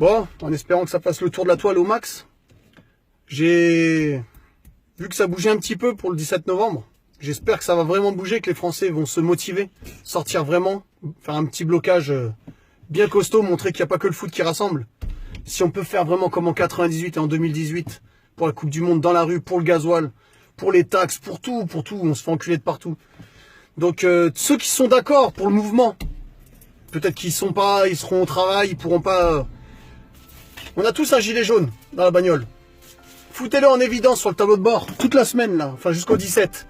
Bon, en espérant que ça fasse le tour de la toile au max. J'ai vu que ça bougeait un petit peu pour le 17 novembre. J'espère que ça va vraiment bouger, que les Français vont se motiver, sortir vraiment, faire un petit blocage bien costaud, montrer qu'il n'y a pas que le foot qui rassemble. Si on peut faire vraiment comme en 98 et en 2018, pour la Coupe du Monde, dans la rue, pour le gasoil, pour les taxes, pour tout, on se fait enculer de partout. Donc ceux qui sont d'accord pour le mouvement, peut-être qu'ils sont pas, ils seront au travail, ils pourront pas... On a tous un gilet jaune dans la bagnole. Foutez-le en évidence sur le tableau de bord, toute la semaine là, enfin jusqu'au 17.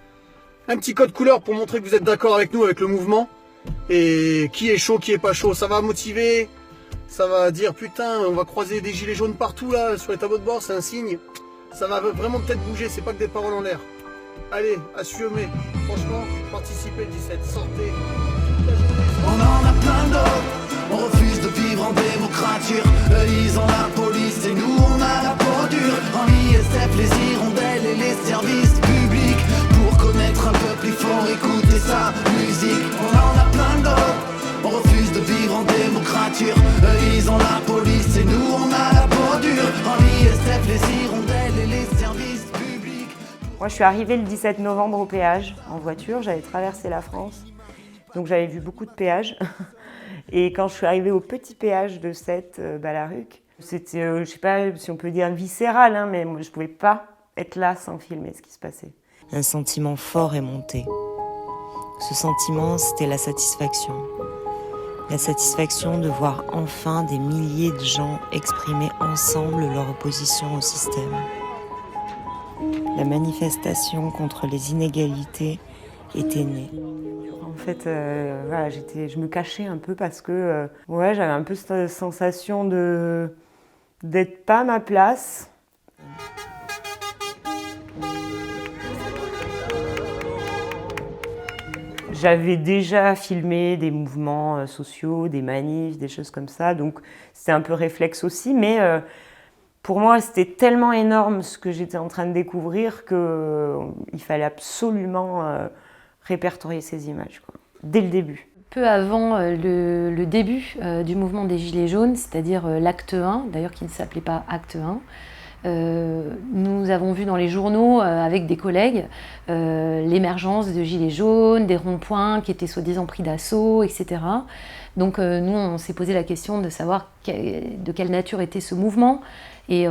Un petit code couleur pour montrer que vous êtes d'accord avec nous, avec le mouvement. Et qui est chaud, qui est pas chaud, ça va motiver. Ça va dire putain, on va croiser des gilets jaunes partout là, sur les tableaux de bord, c'est un signe. Ça va vraiment peut-être bouger, c'est pas que des paroles en l'air. Allez, assumez, franchement, participez le 17, sortez. On en a plein d'autres, on refuse de vivre en démocrature. Eux ils ont la police et nous on a la peau dure. En ISF, les hirondelles et les services publics. Pour connaître un peuple il faut écouter sa musique. On en a plein d'autres, on refuse de vivre en démocrature. Eux ils ont la police et nous on a la peau dure. En ISF, les hirondelles et les services publics. Moi je suis arrivée le 17 novembre au péage en voiture, j'avais traversé la France. Donc j'avais vu beaucoup de péages. Et quand je suis arrivée au petit péage de Sète, Balaruc, c'était, je ne sais pas si on peut dire viscéral, hein, mais moi, je ne pouvais pas être là sans filmer ce qui se passait. Un sentiment fort est monté. Ce sentiment, c'était la satisfaction. La satisfaction de voir enfin des milliers de gens exprimer ensemble leur opposition au système. La manifestation contre les inégalités était née. En fait, voilà, je me cachais un peu parce que ouais, j'avais un peu cette sensation d'être pas à ma place. J'avais déjà filmé des mouvements sociaux, des manifs, des choses comme ça, donc c'était un peu réflexe aussi, mais pour moi, c'était tellement énorme ce que j'étais en train de découvrir qu'il fallait absolument répertorier ces images, quoi, dès le début. Peu avant le début du mouvement des Gilets jaunes, c'est-à-dire l'acte 1, d'ailleurs qui ne s'appelait pas acte 1, nous avons vu dans les journaux avec des collègues l'émergence de Gilets jaunes, des ronds-points qui étaient soi-disant pris d'assaut, etc. Donc nous, on s'est posé la question de savoir de quelle nature était ce mouvement. Et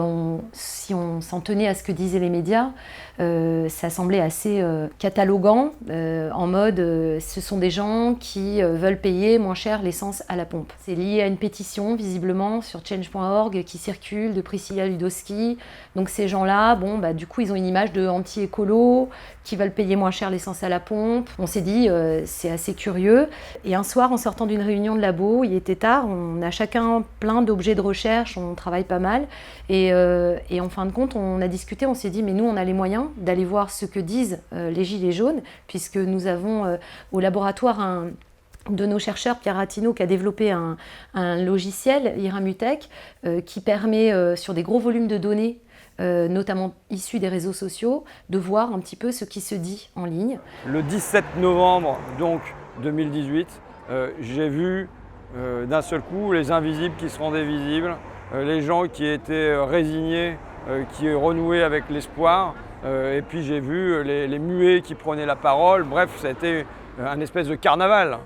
si on s'en tenait à ce que disaient les médias, ça semblait assez cataloguant, en mode ce sont des gens qui veulent payer moins cher l'essence à la pompe. C'est lié à une pétition, visiblement, sur change.org qui circule de Priscilla Ludowski. Donc ces gens-là, bon, bah, du coup, ils ont une image de anti-écolo, qui veulent payer moins cher l'essence à la pompe. On s'est dit, c'est assez curieux. Et un soir, en sortant d'une réunion de labo, il était tard, on a chacun plein d'objets de recherche, on travaille pas mal. Et en fin de compte, on a discuté, on s'est dit, mais nous, on a les moyens d'aller voir ce que disent les Gilets jaunes, puisque nous avons au laboratoire un de nos chercheurs, Pierre Ratino, qui a développé un logiciel, Iramutech, qui permet, sur des gros volumes de données, notamment issus des réseaux sociaux, de voir un petit peu ce qui se dit en ligne. Le 17 novembre donc 2018, j'ai vu d'un seul coup les invisibles qui se rendaient visibles, les gens qui étaient résignés, qui renouaient avec l'espoir, et puis j'ai vu les muets qui prenaient la parole. Bref, ça a été un espèce de carnaval,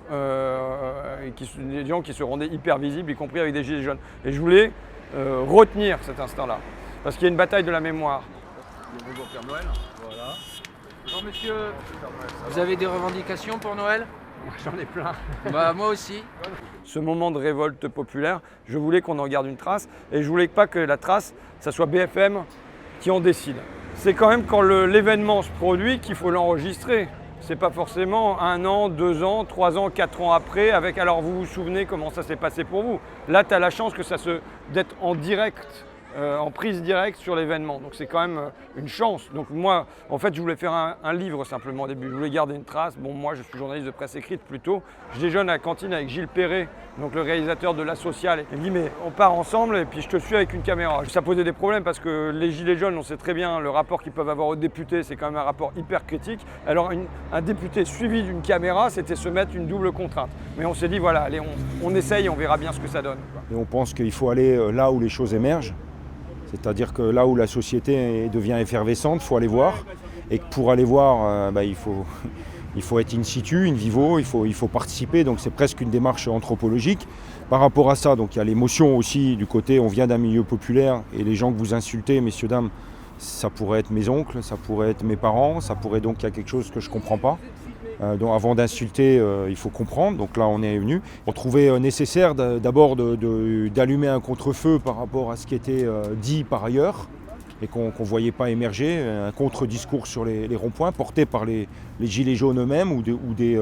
des gens qui se rendaient hyper visibles, y compris avec des gilets jaunes. Et je voulais retenir cet instant-là, parce qu'il y a une bataille de la mémoire. Bonjour Père Noël. Voilà. Bonjour monsieur, vous avez des revendications pour Noël? J'en ai plein. Bah moi aussi. Ce moment de révolte populaire, je voulais qu'on en garde une trace, et je voulais pas que la trace, ça soit BFM qui en décide. C'est quand même quand l'événement se produit qu'il faut l'enregistrer. C'est pas forcément 1 an, 2 ans, 3 ans, 4 ans après, avec alors vous vous souvenez comment ça s'est passé pour vous. Là, tu as la chance d'être en direct en prise directe sur l'événement. Donc c'est quand même une chance. Donc moi, en fait, je voulais faire un livre simplement au début. Je voulais garder une trace. Bon, moi, je suis journaliste de presse écrite plutôt. Je déjeune à la cantine avec Gilles Perret, donc le réalisateur de La Sociale. Il me dit, mais on part ensemble et puis je te suis avec une caméra. Ça posait des problèmes parce que les gilets jaunes, on sait très bien, le rapport qu'ils peuvent avoir aux députés, c'est quand même un rapport hyper critique. Alors un député suivi d'une caméra, c'était se mettre une double contrainte. Mais on s'est dit, voilà, allez, on essaye, on verra bien ce que ça donne, quoi. Et on pense qu'il faut aller là où les choses émergent, c'est-à-dire que là où la société devient effervescente, il faut aller voir. Et que pour aller voir, il faut être in situ, in vivo, il faut participer, donc c'est presque une démarche anthropologique. Par rapport à ça, donc il y a l'émotion aussi du côté, on vient d'un milieu populaire, et les gens que vous insultez, messieurs, dames, ça pourrait être mes oncles, ça pourrait être mes parents, ça pourrait donc il y a quelque chose que je ne comprends pas. Donc avant d'insulter, il faut comprendre. Donc là, on est venu. On trouvait nécessaire d'abord d'allumer un contre-feu par rapport à ce qui était dit par ailleurs et qu'on ne voyait pas émerger, un contre-discours sur les ronds-points porté par les gilets jaunes eux-mêmes ou des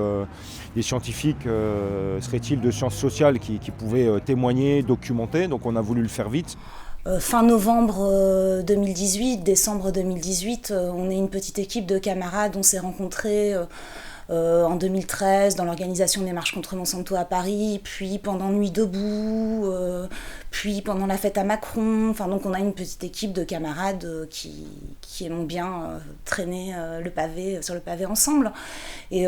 scientifiques, seraient-ils de sciences sociales, qui pouvaient témoigner, documenter. Donc on a voulu le faire vite. Fin novembre 2018, décembre 2018, on est une petite équipe de camarades, on s'est rencontrés en 2013 dans l'organisation des marches contre Monsanto à Paris, puis pendant Nuit debout, puis pendant la fête à Macron. Enfin, donc on a une petite équipe de camarades qui aimons bien traîner sur le pavé ensemble. Et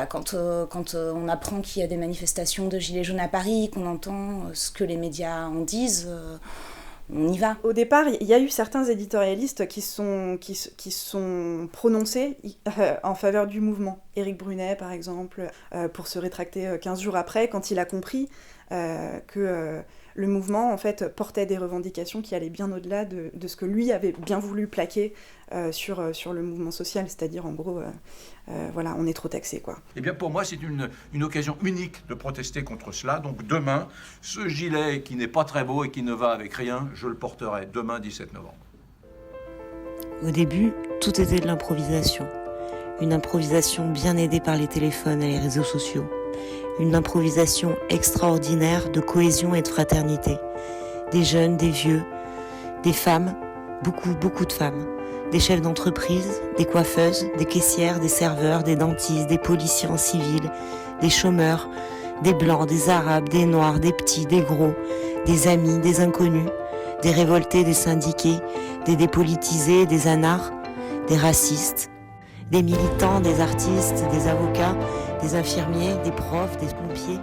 quand on apprend qu'il y a des manifestations de gilets jaunes à Paris, qu'on entend ce que les médias en disent, on y va. Au départ, il y a eu certains éditorialistes qui sont prononcés en faveur du mouvement. Éric Brunet, par exemple, pour se rétracter 15 jours après, quand il a compris que le mouvement, en fait, portait des revendications qui allaient bien au-delà de ce que lui avait bien voulu plaquer sur le mouvement social, c'est-à-dire, en gros, voilà, on est trop taxé, quoi. Eh bien, pour moi, c'est une occasion unique de protester contre cela. Donc demain, ce gilet qui n'est pas très beau et qui ne va avec rien, je le porterai demain, 17 novembre. Au début, tout était de l'improvisation. Une improvisation bien aidée par les téléphones et les réseaux sociaux. Une improvisation extraordinaire de cohésion et de fraternité. Des jeunes, des vieux, des femmes, beaucoup de femmes. Des chefs d'entreprise, des coiffeuses, des caissières, des serveurs, des dentistes, des policiers en civil, des chômeurs, des blancs, des arabes, des noirs, des petits, des gros, des amis, des inconnus, des révoltés, des syndiqués, des dépolitisés, des anards, des racistes, des militants, des artistes, des avocats, des infirmiers, des profs, des pompiers.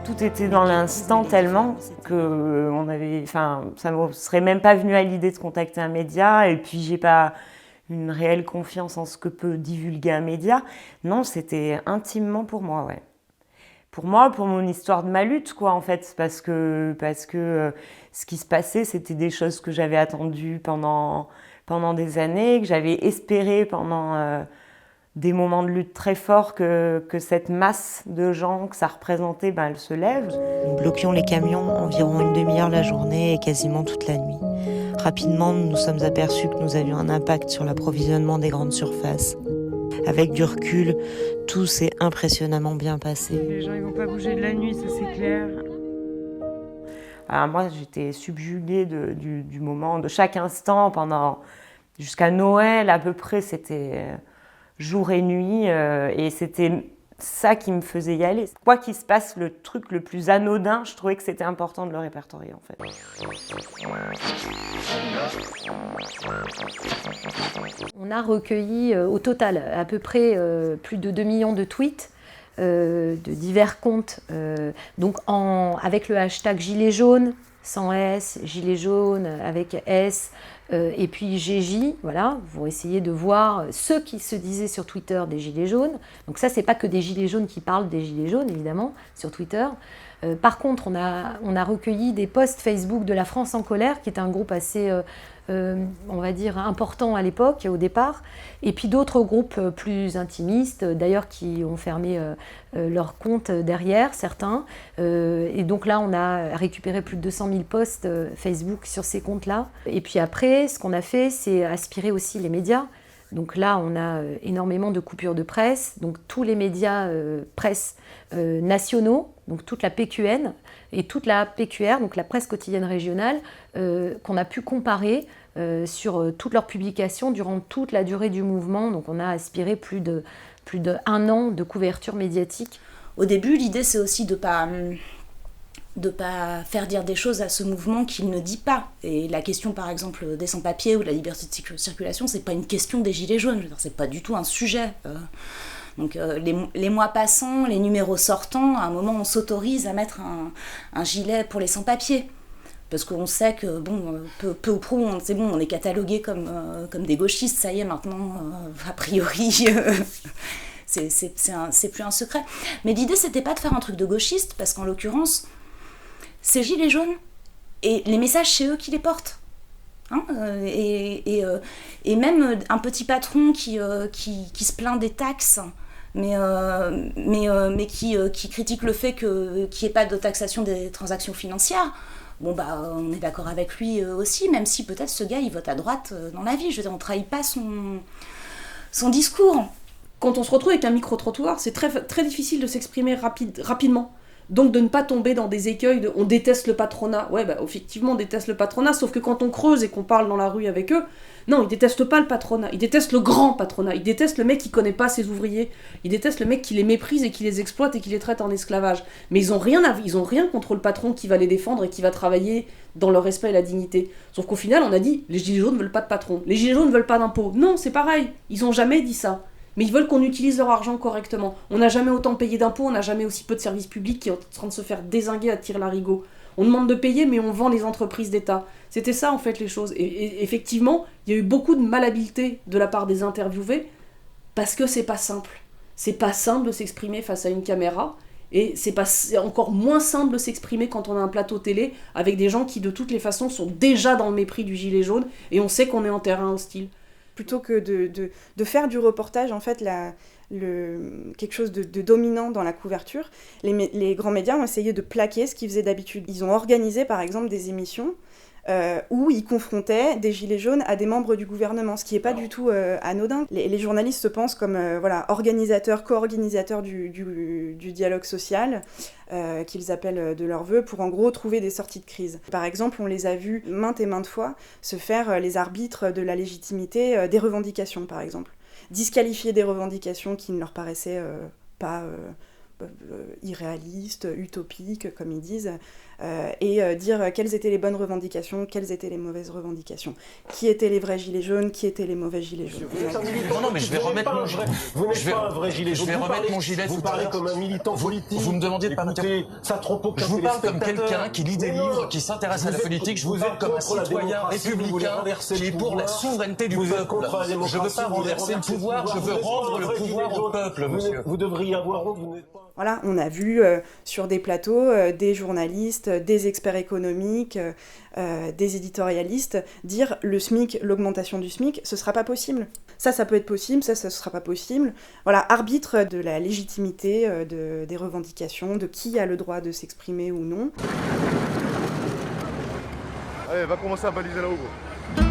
Tout était dans l'instant tellement que ça ne me serait même pas venu à l'idée de contacter un média, et puis j'ai pas une réelle confiance en ce que peut divulguer un média. Non, c'était intimement pour moi, ouais. Pour moi, pour mon histoire de ma lutte, quoi, en fait, parce que ce qui se passait, c'était des choses que j'avais attendues pendant des années, que j'avais espéré pendant des moments de lutte très forts que cette masse de gens que ça représentait, elle se lève. Nous bloquions les camions environ une demi-heure la journée et quasiment toute la nuit. Rapidement, nous nous sommes aperçus que nous avions un impact sur l'approvisionnement des grandes surfaces. Avec du recul, tout s'est impressionnamment bien passé. Les gens ils vont pas bouger de la nuit, ça c'est clair. Alors moi j'étais subjuguée du moment, de chaque instant, jusqu'à Noël à peu près, c'était jour et nuit, et c'était ça qui me faisait y aller. Quoi qu'il se passe, le truc le plus anodin, je trouvais que c'était important de le répertorier en fait. On a recueilli au total à peu près plus de 2 millions de tweets de divers comptes, donc avec le hashtag Gilets jaunes, sans S, Gilets jaunes avec S, et puis GJ, voilà, pour essayer de voir ceux qui se disaient sur Twitter des Gilets jaunes. Donc ça, c'est pas que des Gilets jaunes qui parlent des Gilets jaunes, évidemment, sur Twitter. Par contre, on a recueilli des posts Facebook de la France en colère, qui est un groupe assez, on va dire, important à l'époque, au départ, et puis d'autres groupes plus intimistes, d'ailleurs, qui ont fermé leur compte derrière, certains. Et donc là, on a récupéré plus de 200 000 posts Facebook sur ces comptes-là. Et puis après, ce qu'on a fait, c'est aspirer aussi les médias. Donc là, on a énormément de coupures de presse, donc tous les médias presse nationaux, donc toute la PQN et toute la PQR, donc la presse quotidienne régionale, qu'on a pu comparer sur toutes leurs publications durant toute la durée du mouvement. Donc on a aspiré plus d'1 an de couverture médiatique. Au début, l'idée, c'est aussi de pas faire dire des choses à ce mouvement qu'il ne dit pas. Et la question, par exemple, des sans-papiers ou de la liberté de circulation, c'est pas une question des gilets jaunes. Je veux dire, c'est pas du tout un sujet. Donc les mois passant, les numéros sortant, à un moment, on s'autorise à mettre un gilet pour les sans-papiers. Parce qu'on sait que, bon, peu ou prou, c'est bon, on est catalogué comme des gauchistes, ça y est, maintenant, a priori... c'est plus un secret. Mais l'idée, c'était pas de faire un truc de gauchiste, parce qu'en l'occurrence, ces gilets jaunes, et les messages, c'est eux qui les portent. Hein, et même un petit patron qui se plaint des taxes, mais qui critique le fait qu'il n'y ait pas de taxation des transactions financières, bon bah on est d'accord avec lui aussi, même si peut-être ce gars, il vote à droite dans la vie. Je veux dire, on ne trahit pas son discours. Quand on se retrouve avec un micro-trottoir, c'est très, très difficile de s'exprimer rapidement. Donc de ne pas tomber dans des écueils de « on déteste le patronat ». Ouais, bah effectivement, on déteste le patronat, sauf que quand on creuse et qu'on parle dans la rue avec eux, non, ils détestent pas le patronat, ils détestent le grand patronat, ils détestent le mec qui connaît pas ses ouvriers, ils détestent le mec qui les méprise et qui les exploite et qui les traite en esclavage. Mais ils ont rien contre le patron qui va les défendre et qui va travailler dans le respect et la dignité. Sauf qu'au final, on a dit « les gilets jaunes veulent pas de patron, les gilets jaunes veulent pas d'impôts ». Non, c'est pareil, ils ont jamais dit ça. Mais ils veulent qu'on utilise leur argent correctement. On n'a jamais autant payé d'impôts, on n'a jamais aussi peu de services publics qui sont en train de se faire dézinguer à tire-larigot. On demande de payer, mais on vend les entreprises d'État. C'était ça, en fait, les choses. Et effectivement, il y a eu beaucoup de malhabileté de la part des interviewés, parce que c'est pas simple. C'est pas simple de s'exprimer face à une caméra, et c'est encore moins simple de s'exprimer quand on a un plateau télé, avec des gens qui, de toutes les façons, sont déjà dans le mépris du gilet jaune, et on sait qu'on est en terrain hostile. Plutôt que de faire du reportage, en fait, quelque chose de dominant dans la couverture, les grands médias ont essayé de plaquer ce qu'ils faisaient d'habitude. Ils ont organisé, par exemple, des émissions où ils confrontaient des gilets jaunes à des membres du gouvernement, ce qui n'est pas du tout anodin. Les journalistes se pensent comme organisateurs, co-organisateurs du dialogue social, qu'ils appellent de leur vœu, pour en gros trouver des sorties de crise. Par exemple, on les a vus maintes et maintes fois se faire les arbitres de la légitimité des revendications, par exemple. Disqualifier des revendications qui ne leur paraissaient pas irréalistes, utopiques, comme ils disent, et dire quelles étaient les bonnes revendications, quelles étaient les mauvaises revendications, qui étaient les vrais gilets jaunes, qui étaient les mauvais gilets jaunes. Non, mais je vais remettre mon gilet. Vous n'êtes pas un vrai gilet jaune. Je vais remettre mon gilet. Vous parlez comme un militant politique. Vous me demandiez de pas me dire. Ça trompe aucun. Je vous parle comme quelqu'un qui lit des livres, qui s'intéresse à la politique. Je vous parle comme un citoyen républicain qui est pour la souveraineté du peuple. Je ne veux pas renverser le pouvoir, je veux rendre le pouvoir au peuple, monsieur. Vous devriez avoir honte, vous n'êtes pas... Voilà, on a vu sur des plateaux des journalistes, des experts économiques, des éditorialistes dire le SMIC, l'augmentation du SMIC, ce sera pas possible. Ça peut être possible, ça sera pas possible. Voilà, arbitre de la légitimité des revendications, de qui a le droit de s'exprimer ou non. Allez, va commencer à baliser là-haut, gros.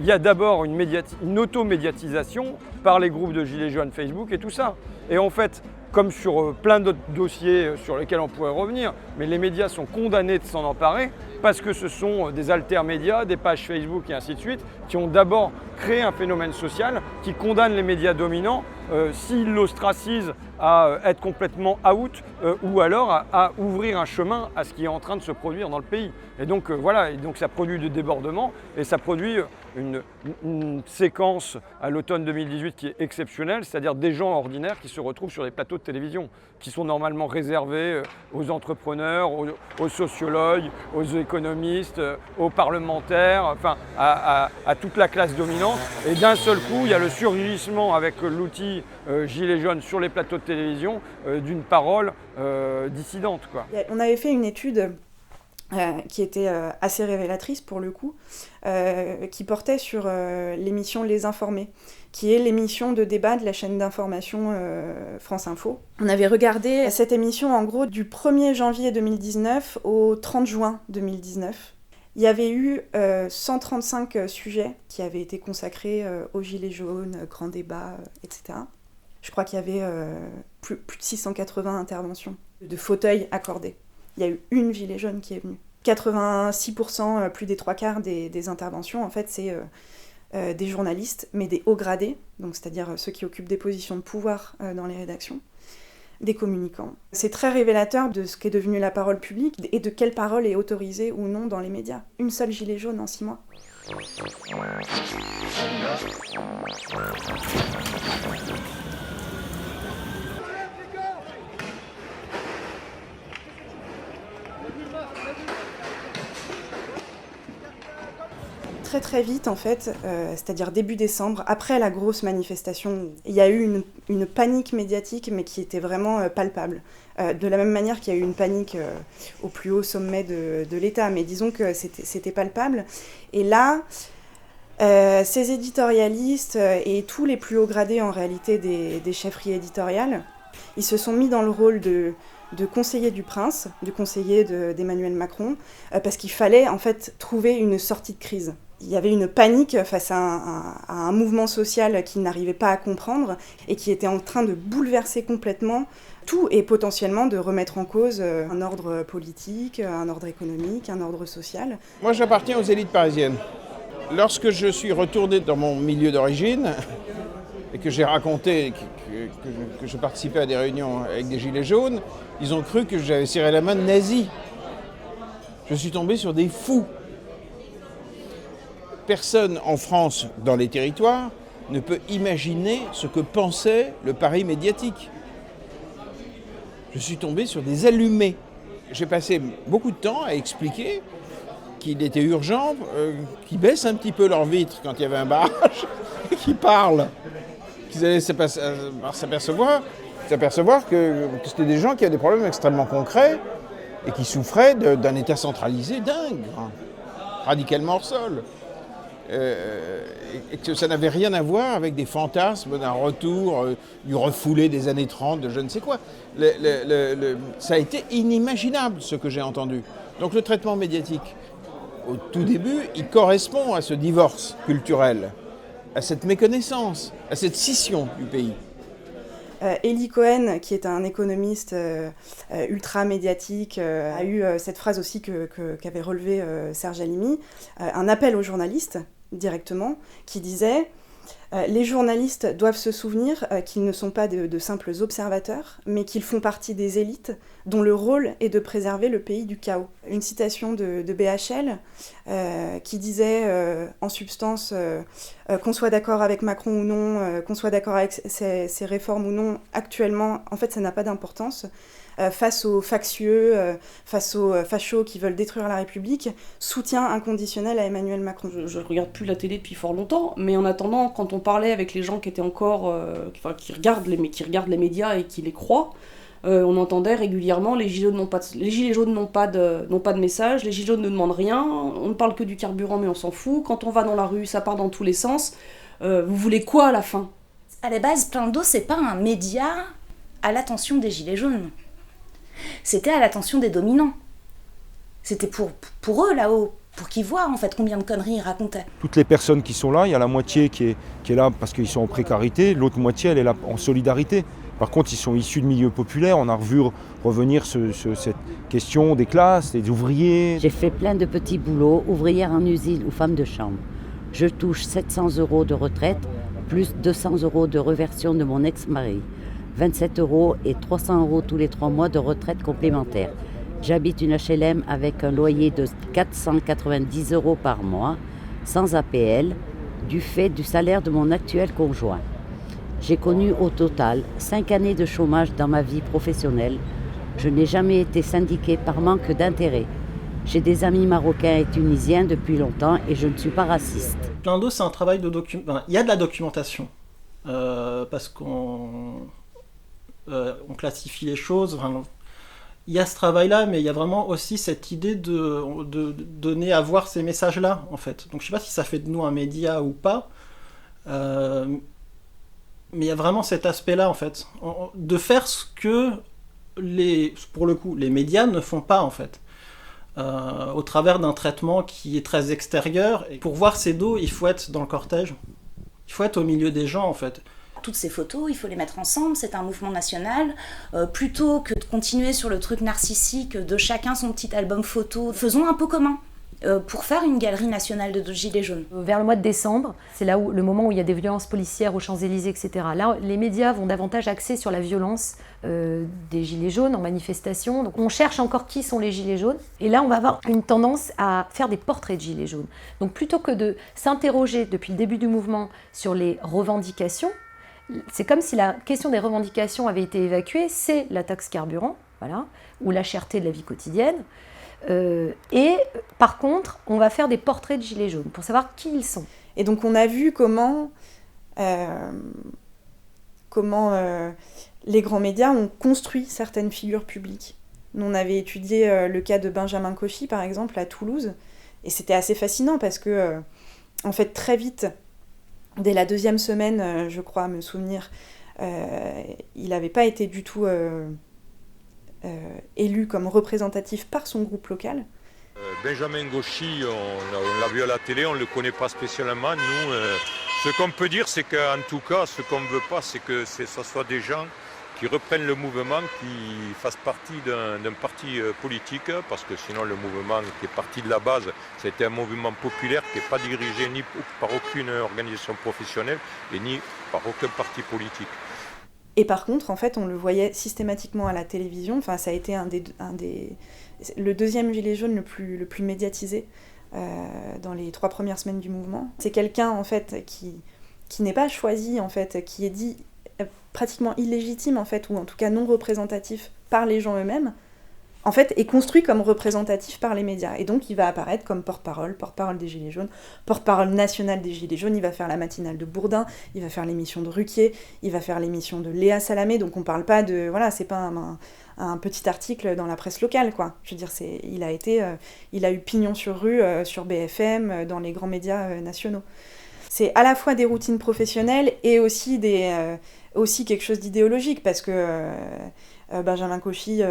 Il y a d'abord une auto-médiatisation par les groupes de gilets jaunes Facebook et tout ça. Et en fait, comme sur plein d'autres dossiers sur lesquels on pourrait revenir, mais les médias sont condamnés de s'en emparer parce que ce sont des altermédias, des pages Facebook et ainsi de suite, qui ont d'abord créé un phénomène social qui condamne les médias dominants s'ils l'ostracisent à être complètement out ou alors à ouvrir un chemin à ce qui est en train de se produire dans le pays. Et donc voilà, et donc ça produit des débordements et ça produit une séquence à l'automne 2018 qui est exceptionnelle, c'est-à-dire des gens ordinaires qui se retrouvent sur des plateaux de télévision qui sont normalement réservés aux entrepreneurs, aux sociologues, aux économistes, aux parlementaires, enfin à toute la classe dominante. Et d'un seul coup, il y a le surgissement avec l'outil Gilets jaunes sur les plateaux de télévision d'une parole dissidente, quoi. On avait fait une étude qui était assez révélatrice pour le coup, qui portait sur l'émission Les Informés, qui est l'émission de débat de la chaîne d'information France Info. On avait regardé cette émission en gros du 1er janvier 2019 au 30 juin 2019. Il y avait eu 135 sujets qui avaient été consacrés aux Gilets jaunes, grand débat, etc. Je crois qu'il y avait plus de 680 interventions de fauteuils accordés. Il y a eu une gilet jaune qui est venue. 86%, plus des 3/4 des interventions, en fait, c'est des journalistes, mais des hauts gradés, donc c'est-à-dire ceux qui occupent des positions de pouvoir dans les rédactions, des communicants. C'est très révélateur de ce qu'est devenu la parole publique et de quelle parole est autorisée ou non dans les médias. Une seule gilet jaune en 6 mois. Très très vite en fait, c'est-à-dire début décembre, après la grosse manifestation, il y a eu une panique médiatique mais qui était vraiment palpable. De la même manière qu'il y a eu une panique au plus haut sommet de l'État, mais disons que c'était palpable. Et là, ces éditorialistes et tous les plus hauts gradés en réalité des chefferies éditoriales, ils se sont mis dans le rôle de conseiller du prince, de conseiller d'Emmanuel Macron, parce qu'il fallait en fait trouver une sortie de crise. Il y avait une panique face à un mouvement social qu'ils n'arrivaient pas à comprendre et qui était en train de bouleverser complètement tout et potentiellement de remettre en cause un ordre politique, un ordre économique, un ordre social. Moi j'appartiens aux élites parisiennes. Lorsque je suis retourné dans mon milieu d'origine et que j'ai raconté que je participais à des réunions avec des gilets jaunes, ils ont cru que j'avais serré la main de nazis. Je suis tombé sur des fous. Personne en France, dans les territoires, ne peut imaginer ce que pensait le Paris médiatique. Je suis tombé sur des allumés. J'ai passé beaucoup de temps à expliquer qu'il était urgent qu'ils baissent un petit peu leurs vitres quand il y avait un barrage et qu'ils parlent. Qu'ils allaient s'apercevoir que c'était des gens qui avaient des problèmes extrêmement concrets et qui souffraient d'un État centralisé dingue, radicalement hors sol. Et que ça n'avait rien à voir avec des fantasmes d'un retour du refoulé des années 30, de je ne sais quoi. Ça a été inimaginable ce que j'ai entendu. Donc le traitement médiatique, au tout début, il correspond à ce divorce culturel, à cette méconnaissance, à cette scission du pays. Eli Cohen, qui est un économiste ultra médiatique, a eu cette phrase aussi qu'avait relevé Serge Halimi, un appel aux journalistes directement, qui disait les journalistes doivent se souvenir qu'ils ne sont pas de simples observateurs, mais qu'ils font partie des élites dont le rôle est de préserver le pays du chaos. Une citation de BHL qui disait en substance qu'on soit d'accord avec Macron ou non, qu'on soit d'accord avec ses réformes ou non, actuellement, en fait, ça n'a pas d'importance. Face aux factieux, face aux fachos qui veulent détruire la République, soutien inconditionnel à Emmanuel Macron. Je regarde plus la télé depuis fort longtemps, mais en attendant, quand on parlait avec les gens qui étaient encore, qui regardent les médias et qui les croient, on entendait régulièrement les gilets jaunes n'ont pas de message, les gilets jaunes ne demandent rien, on ne parle que du carburant mais on s'en fout, quand on va dans la rue ça part dans tous les sens, vous voulez quoi à la fin ? À la base, Plein d'eau, c'est pas un média à l'attention des gilets jaunes. C'était à l'attention des dominants. C'était pour eux là-haut, pour qu'ils voient en fait combien de conneries ils racontaient. Toutes les personnes qui sont là, il y a la moitié qui est là parce qu'ils sont en précarité, l'autre moitié elle est là en solidarité. Par contre, ils sont issus de milieux populaires, on a revu revenir cette question des classes, des ouvriers. J'ai fait plein de petits boulots, ouvrière en usine ou femme de chambre. Je touche 700 € de retraite, plus 200 € de reversion de mon ex-mari. 27 € et 300 € tous les 3 mois de retraite complémentaire. J'habite une HLM avec un loyer de 490 € par mois, sans APL, du fait du salaire de mon actuel conjoint. J'ai connu au total 5 années de chômage dans ma vie professionnelle. Je n'ai jamais été syndiquée par manque d'intérêt. J'ai des amis marocains et tunisiens depuis longtemps et je ne suis pas raciste. Plein d'eau, c'est un travail de documentation. Il y a de la documentation, parce qu'on classifie les choses. Enfin, il y a ce travail-là, mais il y a vraiment aussi cette idée de donner à voir ces messages-là, en fait. Donc je ne sais pas si ça fait de nous un média ou pas, mais il y a vraiment cet aspect-là, en fait, de faire ce que, pour le coup, les médias ne font pas, en fait. au travers d'un traitement qui est très extérieur. Et pour voir ces dos, il faut être dans le cortège. Il faut être au milieu des gens, en fait. Toutes ces photos, il faut les mettre ensemble, c'est un mouvement national. Plutôt que de continuer sur le truc narcissique de chacun son petit album photo, faisons un pot commun pour faire une galerie nationale de Gilets jaunes. Vers le mois de décembre, c'est là où le moment où il y a des violences policières aux Champs-Élysées, etc. Là, les médias vont davantage axer sur la violence des Gilets jaunes en manifestation. Donc on cherche encore qui sont les Gilets jaunes. Et là, on va avoir une tendance à faire des portraits de Gilets jaunes. Donc plutôt que de s'interroger depuis le début du mouvement sur les revendications, c'est comme si la question des revendications avait été évacuée, c'est la taxe carburant, voilà, ou la cherté de la vie quotidienne. Et par contre, on va faire des portraits de Gilets jaunes pour savoir qui ils sont. Et donc on a vu comment les grands médias ont construit certaines figures publiques. Nous, on avait étudié le cas de Benjamin Cauchy, par exemple, à Toulouse, et c'était assez fascinant parce que, en fait, très vite, dès la 2e semaine, je crois me souvenir, il n'avait pas été du tout élu comme représentatif par son groupe local. Benjamin Cauchy, on l'a vu à la télé, on ne le connaît pas spécialement. Nous, ce qu'on peut dire, c'est qu'en tout cas, ce qu'on ne veut pas, c'est que ce soit des gens qui reprennent le mouvement, qui fassent partie d'un parti politique, parce que sinon le mouvement qui est parti de la base, c'était un mouvement populaire qui n'est pas dirigé ni par aucune organisation professionnelle et ni par aucun parti politique. Et par contre, en fait, on le voyait systématiquement à la télévision. Enfin, ça a été le deuxième gilet jaune le plus médiatisé dans les 3 premières semaines du mouvement. C'est quelqu'un, en fait, qui n'est pas choisi, en fait, qui est dit pratiquement illégitime, en fait, ou en tout cas non représentatif par les gens eux-mêmes, en fait, est construit comme représentatif par les médias. Et donc, il va apparaître comme porte-parole des Gilets jaunes, porte-parole nationale des Gilets jaunes. Il va faire la matinale de Bourdin, il va faire l'émission de Ruquier, il va faire l'émission de Léa Salamé. Donc, on parle pas de... Voilà, c'est pas un petit article dans la presse locale, quoi. Je veux dire, il a eu pignon sur rue, sur BFM, dans les grands médias nationaux. C'est à la fois des routines professionnelles et aussi quelque chose d'idéologique, parce que Benjamin Cauchy,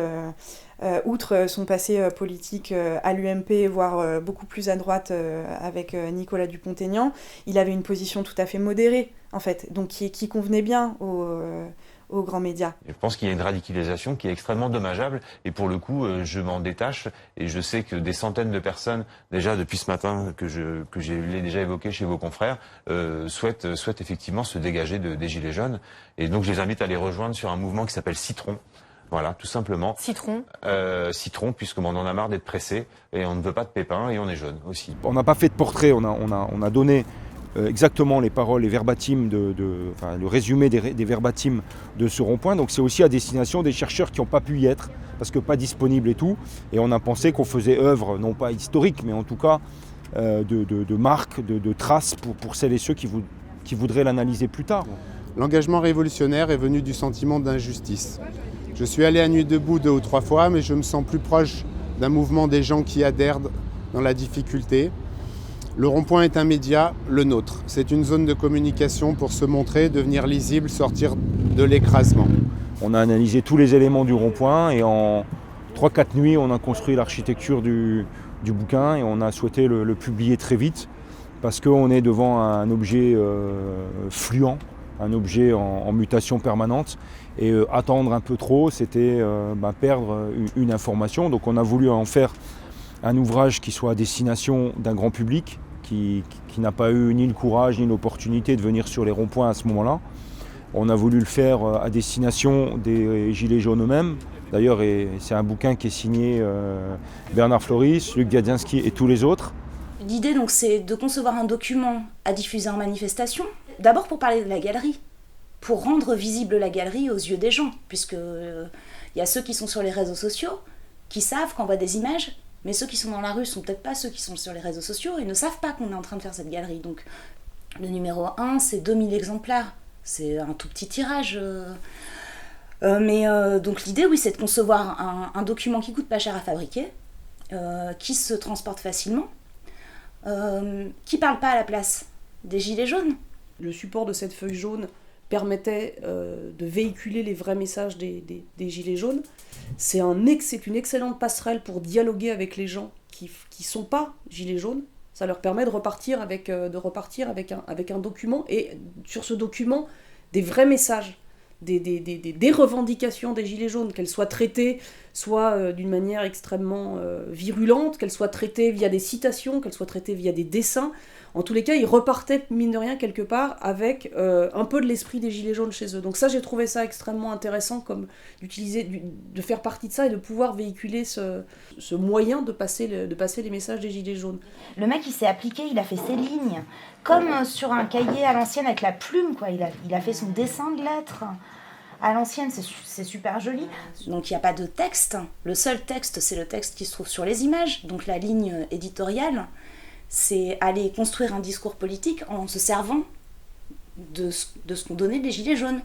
outre son passé politique à l'UMP, voire beaucoup plus à droite avec Nicolas Dupont-Aignan, il avait une position tout à fait modérée, en fait, donc qui convenait bien aux grands médias. Je pense qu'il y a une radicalisation qui est extrêmement dommageable, et pour le coup, je m'en détache, et je sais que des centaines de personnes, déjà depuis ce matin, que j'ai déjà évoqué chez vos confrères, souhaitent effectivement se dégager des Gilets jaunes, et donc je les invite à les rejoindre sur un mouvement qui s'appelle Citron. Voilà, tout simplement. Citron. Citron, puisqu'on en a marre d'être pressé, et on ne veut pas de pépins, et on est jeune aussi. On n'a pas fait de portrait, on a donné exactement les paroles, les verbatims, le résumé des verbatims de ce rond-point. Donc c'est aussi à destination des chercheurs qui n'ont pas pu y être, parce que pas disponibles et tout. Et on a pensé qu'on faisait œuvre, non pas historique, mais en tout cas de marque, de traces pour celles et ceux qui voudraient l'analyser plus tard. L'engagement révolutionnaire est venu du sentiment d'injustice. Je suis allé à Nuit debout 2 ou 3 fois, mais je me sens plus proche d'un mouvement des gens qui adhèrent dans la difficulté. Le rond-point est un média, le nôtre. C'est une zone de communication pour se montrer, devenir lisible, sortir de l'écrasement. On a analysé tous les éléments du rond-point et en 3-4 nuits, on a construit l'architecture du bouquin et on a souhaité le publier très vite parce qu'on est devant un objet fluent, un objet en mutation permanente. Et attendre un peu trop, c'était perdre une information. Donc on a voulu en faire un ouvrage qui soit à destination d'un grand public, qui n'a pas eu ni le courage ni l'opportunité de venir sur les ronds-points à ce moment-là. On a voulu le faire à destination des Gilets jaunes eux-mêmes. D'ailleurs, c'est un bouquin qui est signé Bernard Floris, Luc Diadinsky et tous les autres. L'idée, donc, c'est de concevoir un document à diffuser en manifestation, d'abord pour parler de la galerie, pour rendre visible la galerie aux yeux des gens, puisque y a ceux qui sont sur les réseaux sociaux, qui savent qu'on voit des images, mais ceux qui sont dans la rue sont peut-être pas ceux qui sont sur les réseaux sociaux et ne savent pas qu'on est en train de faire cette galerie. Donc le numéro 1, c'est 2000 exemplaires, c'est un tout petit tirage. Donc l'idée, oui, c'est de concevoir un document qui coûte pas cher à fabriquer, qui se transporte facilement, qui parle pas à la place des Gilets jaunes. Le support de cette feuille jaune permettait de véhiculer les vrais messages des Gilets jaunes. C'est une excellente passerelle pour dialoguer avec les gens qui sont pas Gilets jaunes. Ça leur permet de repartir avec un document, et sur ce document, des vrais messages, des revendications des Gilets jaunes, qu'elles soient traitées soit d'une manière extrêmement virulente, qu'elles soient traitées via des citations, qu'elles soient traitées via des dessins. En tous les cas, ils repartaient, mine de rien, quelque part, avec un peu de l'esprit des Gilets jaunes chez eux. Donc ça, j'ai trouvé ça extrêmement intéressant, comme de faire partie de ça et de pouvoir véhiculer ce moyen de passer les messages des Gilets jaunes. Le mec, il s'est appliqué, il a fait ses lignes, comme sur un cahier à l'ancienne avec la plume, quoi. Il a fait son dessin de lettres. À l'ancienne, c'est super joli. Donc il n'y a pas de texte. Le seul texte, c'est le texte qui se trouve sur les images. Donc la ligne éditoriale, c'est aller construire un discours politique en se servant de ce qu'ont donné les Gilets jaunes.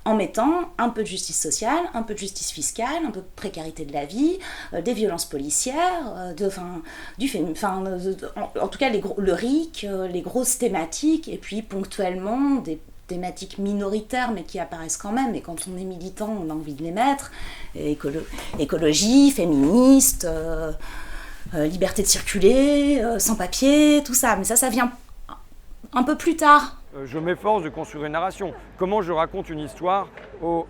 En mettant un peu de justice sociale, un peu de justice fiscale, un peu de précarité de la vie, des violences policières, en tout cas le RIC, les grosses thématiques, et puis ponctuellement des thématiques minoritaires mais qui apparaissent quand même, et quand on est militant on a envie de les mettre, écologie, féministe, liberté de circuler, sans-papier, tout ça, mais ça vient un peu plus tard. Je m'efforce de construire une narration. Comment je raconte une histoire aux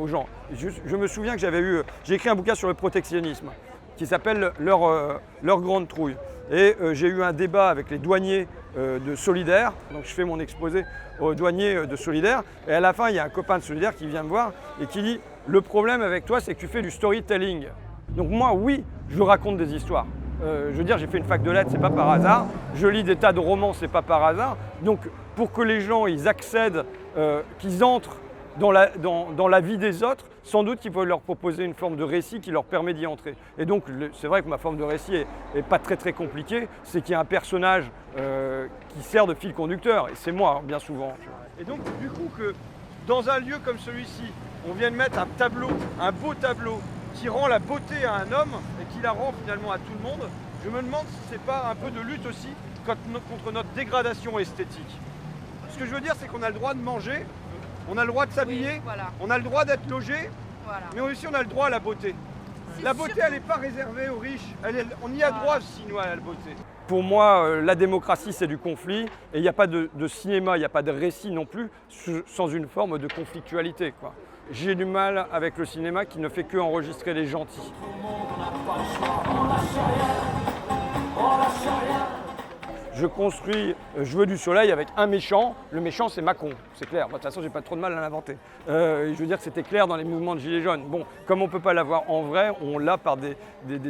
gens. Je me souviens que j'ai écrit un bouquin sur le protectionnisme qui s'appelle Leur grande trouille. Et j'ai eu un débat avec les douaniers de Solidaire. Donc je fais mon exposé aux douaniers de Solidaire. Et à la fin, il y a un copain de Solidaire qui vient me voir et qui dit « Le problème avec toi, c'est que tu fais du storytelling ». Donc moi, oui, je raconte des histoires. Je veux dire, j'ai fait une fac de lettres, c'est pas par hasard. Je lis des tas de romans, c'est pas par hasard. Donc pour que les gens ils accèdent, qu'ils entrent dans la vie des autres, sans doute qu'il faut leur proposer une forme de récit qui leur permet d'y entrer. Et donc c'est vrai que ma forme de récit est pas très très compliquée, c'est qu'il y a un personnage qui sert de fil conducteur, et c'est moi bien souvent. Et donc du coup que dans un lieu comme celui-ci, on vienne mettre un tableau, un beau tableau, qui rend la beauté à un homme et qui la rend finalement à tout le monde, je me demande si c'est pas un peu de lutte aussi contre notre dégradation esthétique. Ce que je veux dire, c'est qu'on a le droit de manger, on a le droit de s'habiller, oui, voilà. On a le droit d'être logé, voilà. Mais aussi on a le droit à la beauté. La beauté, elle n'est pas réservée aux riches, on y a droit aussi, nous, à la beauté. Pour moi, la démocratie, c'est du conflit, et il n'y a pas de cinéma, il n'y a pas de récit non plus, sans une forme de conflictualité, quoi. J'ai du mal avec le cinéma qui ne fait que enregistrer les gentils. Je construis Je veux du soleil avec un méchant. Le méchant, c'est Macron, c'est clair. De toute façon, j'ai pas trop de mal à l'inventer. Je veux dire que c'était clair dans les mouvements de Gilets jaunes. Bon, comme on ne peut pas l'avoir en vrai, on l'a par des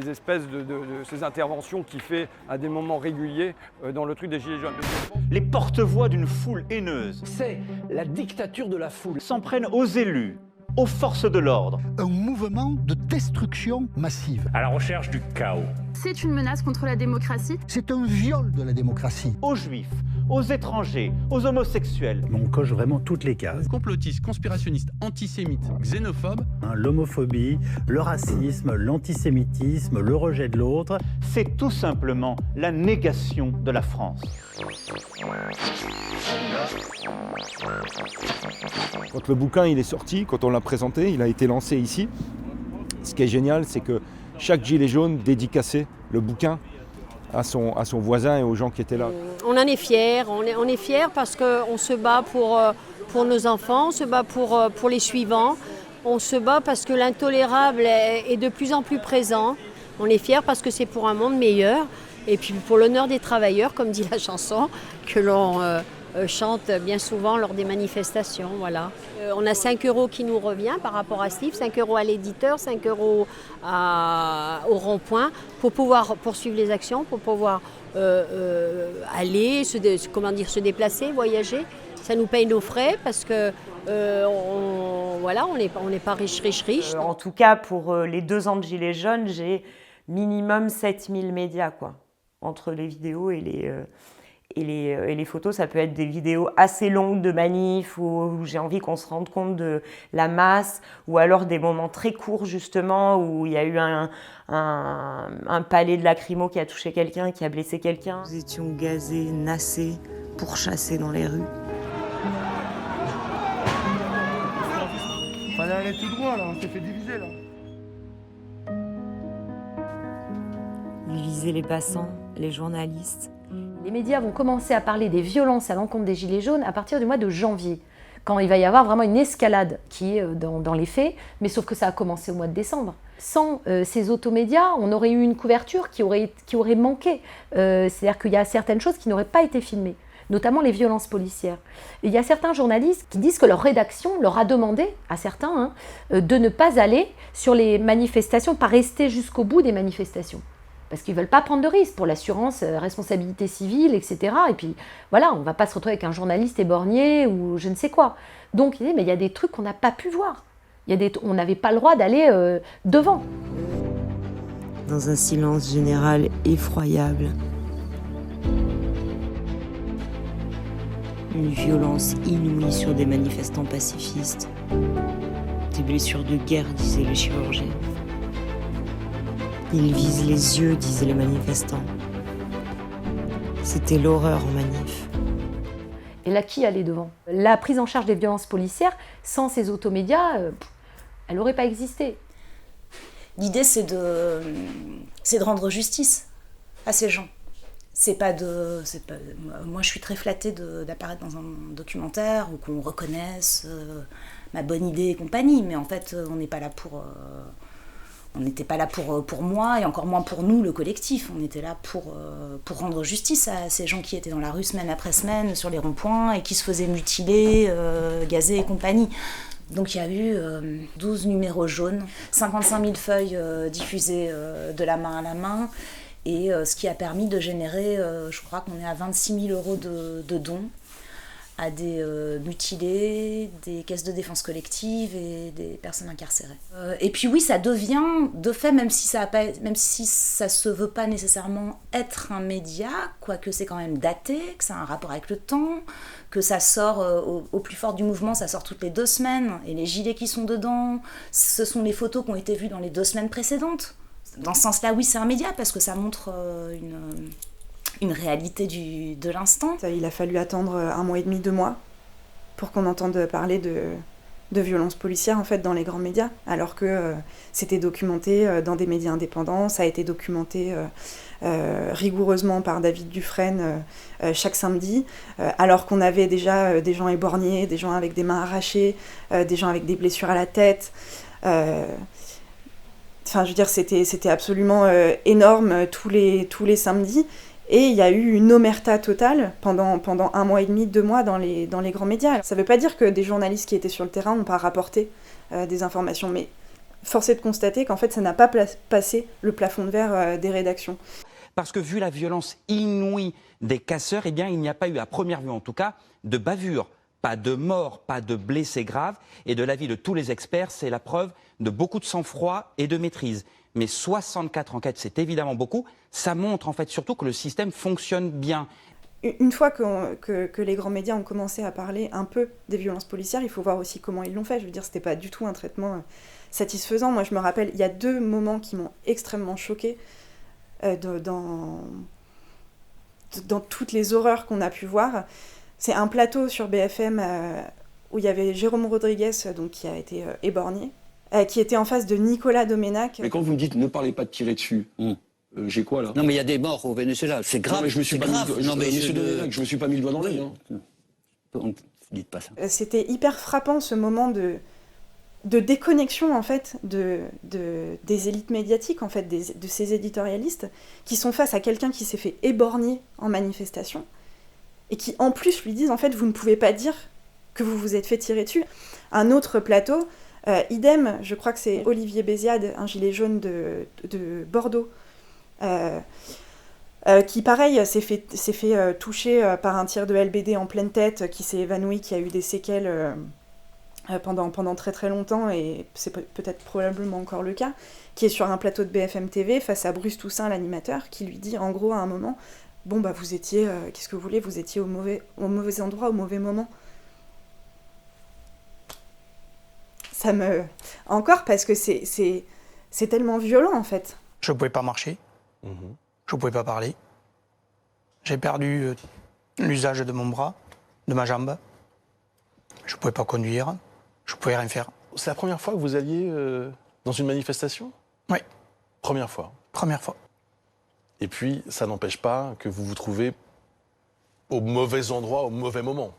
espèces de ces interventions qu'il fait à des moments réguliers dans le truc des Gilets jaunes. Les porte-voix d'une foule haineuse. C'est la dictature de la foule. S'en prennent aux élus, aux forces de l'ordre. Un mouvement de destruction massive. À la recherche du chaos. C'est une menace contre la démocratie. C'est un viol de la démocratie. Aux juifs, aux étrangers, aux homosexuels. On coche vraiment toutes les cases. Complotistes, conspirationnistes, antisémites, xénophobes. L'homophobie, le racisme, l'antisémitisme, le rejet de l'autre. C'est tout simplement la négation de la France. Quand le bouquin il est sorti, quand on l'a présenté, il a été lancé ici. Ce qui est génial, c'est que chaque gilet jaune dédicaçait le bouquin à son voisin et aux gens qui étaient là. On en est fiers, on est fiers parce qu'on se bat pour nos enfants, on se bat pour les suivants, on se bat parce que l'intolérable est de plus en plus présent. On est fiers parce que c'est pour un monde meilleur et puis pour l'honneur des travailleurs, comme dit la chanson, que l'on chante bien souvent lors des manifestations. Voilà. On a 5 € qui nous revient par rapport à ce livre, 5 € à l'éditeur, 5 € au rond-point pour pouvoir poursuivre les actions, pour pouvoir aller, se déplacer, voyager. Ça nous paye nos frais parce que on n'est pas riche. En tout cas, pour les 2 ans de Gilets jaunes, j'ai minimum 7000 médias, quoi, entre les vidéos et les photos. Ça peut être des vidéos assez longues de manifs où j'ai envie qu'on se rende compte de la masse, ou alors des moments très courts justement où il y a eu un palais de lacrymo qui a touché quelqu'un, qui a blessé quelqu'un. Nous étions gazés, nassés, pourchassés dans les rues. allait tout droit, là, on s'est fait diviser, là. Il visait les passants, les journalistes. Les médias vont commencer à parler des violences à l'encontre des Gilets jaunes à partir du mois de janvier, quand il va y avoir vraiment une escalade qui est dans les faits, mais sauf que ça a commencé au mois de décembre. Sans ces automédias, on aurait eu une couverture qui aurait manqué. C'est-à-dire qu'il y a certaines choses qui n'auraient pas été filmées, notamment les violences policières. Et il y a certains journalistes qui disent que leur rédaction leur a demandé, à certains, de ne pas aller sur les manifestations, de ne pas rester jusqu'au bout des manifestations. Parce qu'ils ne veulent pas prendre de risques pour l'assurance, responsabilité civile, etc. Et puis voilà, on ne va pas se retrouver avec un journaliste éborgné ou je ne sais quoi. Donc il dit, mais il y a des trucs qu'on n'a pas pu voir. On n'avait pas le droit d'aller devant. Dans un silence général effroyable. Une violence inouïe sur des manifestants pacifistes. Des blessures de guerre, disaient les chirurgiens. Ils visent les yeux, disaient les manifestants. C'était l'horreur en manif. Et là, qui allait devant? La prise en charge des violences policières, sans ces automédias, elle n'aurait pas existé. L'idée, c'est de rendre justice à ces gens. Moi, je suis très flattée d'apparaître dans un documentaire ou qu'on reconnaisse ma bonne idée et compagnie, mais en fait, on n'est pas là pour... On n'était pas là pour moi, et encore moins pour nous, le collectif. On était là pour rendre justice à ces gens qui étaient dans la rue semaine après semaine, sur les ronds-points, et qui se faisaient mutiler, gazer et compagnie. Donc il y a eu 12 numéros jaunes, 55 000 feuilles diffusées de la main à la main, et ce qui a permis de générer, je crois qu'on est à 26 000 € de dons à des mutilés, des caisses de défense collective et des personnes incarcérées. Et puis oui, ça devient, de fait, même si ça se veut pas nécessairement être un média, quoique c'est quand même daté, que ça a un rapport avec le temps, que ça sort au plus fort du mouvement, ça sort toutes les 2 semaines, et les gilets qui sont dedans, ce sont les photos qui ont été vues dans les 2 semaines précédentes. Dans ce sens-là, oui, c'est un média, parce que ça montre une réalité de l'instant. Il a fallu attendre 1 mois et demi, 2 mois pour qu'on entende parler de violences policières en fait dans les grands médias, alors que c'était documenté dans des médias indépendants, ça a été documenté rigoureusement par David Dufresne chaque samedi, alors qu'on avait déjà des gens éborgnés, des gens avec des mains arrachées, des gens avec des blessures à la tête. Enfin, je veux dire, c'était absolument énorme tous les samedis. Et il y a eu une omerta totale pendant 1 mois et demi, 2 mois dans les grands médias. Ça ne veut pas dire que des journalistes qui étaient sur le terrain n'ont pas rapporté des informations, mais force est de constater qu'en fait ça n'a pas passé le plafond de verre des rédactions. Parce que vu la violence inouïe des casseurs, eh bien il n'y a pas eu, à première vue en tout cas, de bavure. Pas de mort, pas de blessés graves. Et de l'avis de tous les experts, c'est la preuve de beaucoup de sang-froid et de maîtrise. Mais 64 enquêtes, c'est évidemment beaucoup. Ça montre en fait surtout que le système fonctionne bien. Une fois que les grands médias ont commencé à parler un peu des violences policières, il faut voir aussi comment ils l'ont fait. Je veux dire, c'était pas du tout un traitement satisfaisant. Moi, je me rappelle, il y a 2 moments qui m'ont extrêmement choquée dans toutes les horreurs qu'on a pu voir. C'est un plateau sur BFM où il y avait Jérôme Rodriguez, donc, qui a été éborgné, qui était en face de Nicolas Domenac. Mais quand vous me dites ne parlez pas de tirer dessus, j'ai quoi là? Non mais il y a des morts au Venezuela, c'est grave. Non mais je me suis pas mis le doigt dans l'œil. Dites pas ça. C'était hyper frappant ce moment de déconnexion en fait des élites médiatiques, en fait, de ces éditorialistes qui sont face à quelqu'un qui s'est fait éborgner en manifestation et qui en plus lui disent en fait vous ne pouvez pas dire que vous vous êtes fait tirer dessus. Un autre plateau, idem, je crois que c'est Olivier Béziade, un gilet jaune de Bordeaux, qui pareil s'est fait toucher par un tir de LBD en pleine tête, qui s'est évanoui, qui a eu des séquelles pendant très très longtemps, et c'est peut-être probablement encore le cas, qui est sur un plateau de BFM TV face à Bruce Toussaint, l'animateur, qui lui dit en gros à un moment bon bah vous étiez, qu'est-ce que vous voulez, vous étiez au mauvais endroit, au mauvais moment. Ça me... Encore parce que c'est tellement violent en fait. Je pouvais pas marcher, je pouvais pas parler, j'ai perdu l'usage de mon bras, de ma jambe, je pouvais pas conduire, je pouvais rien faire. C'est la première fois que vous alliez dans une manifestation ? Oui. Première fois. Première fois. Et puis, ça n'empêche pas que vous vous trouvez au mauvais endroit, au mauvais moment.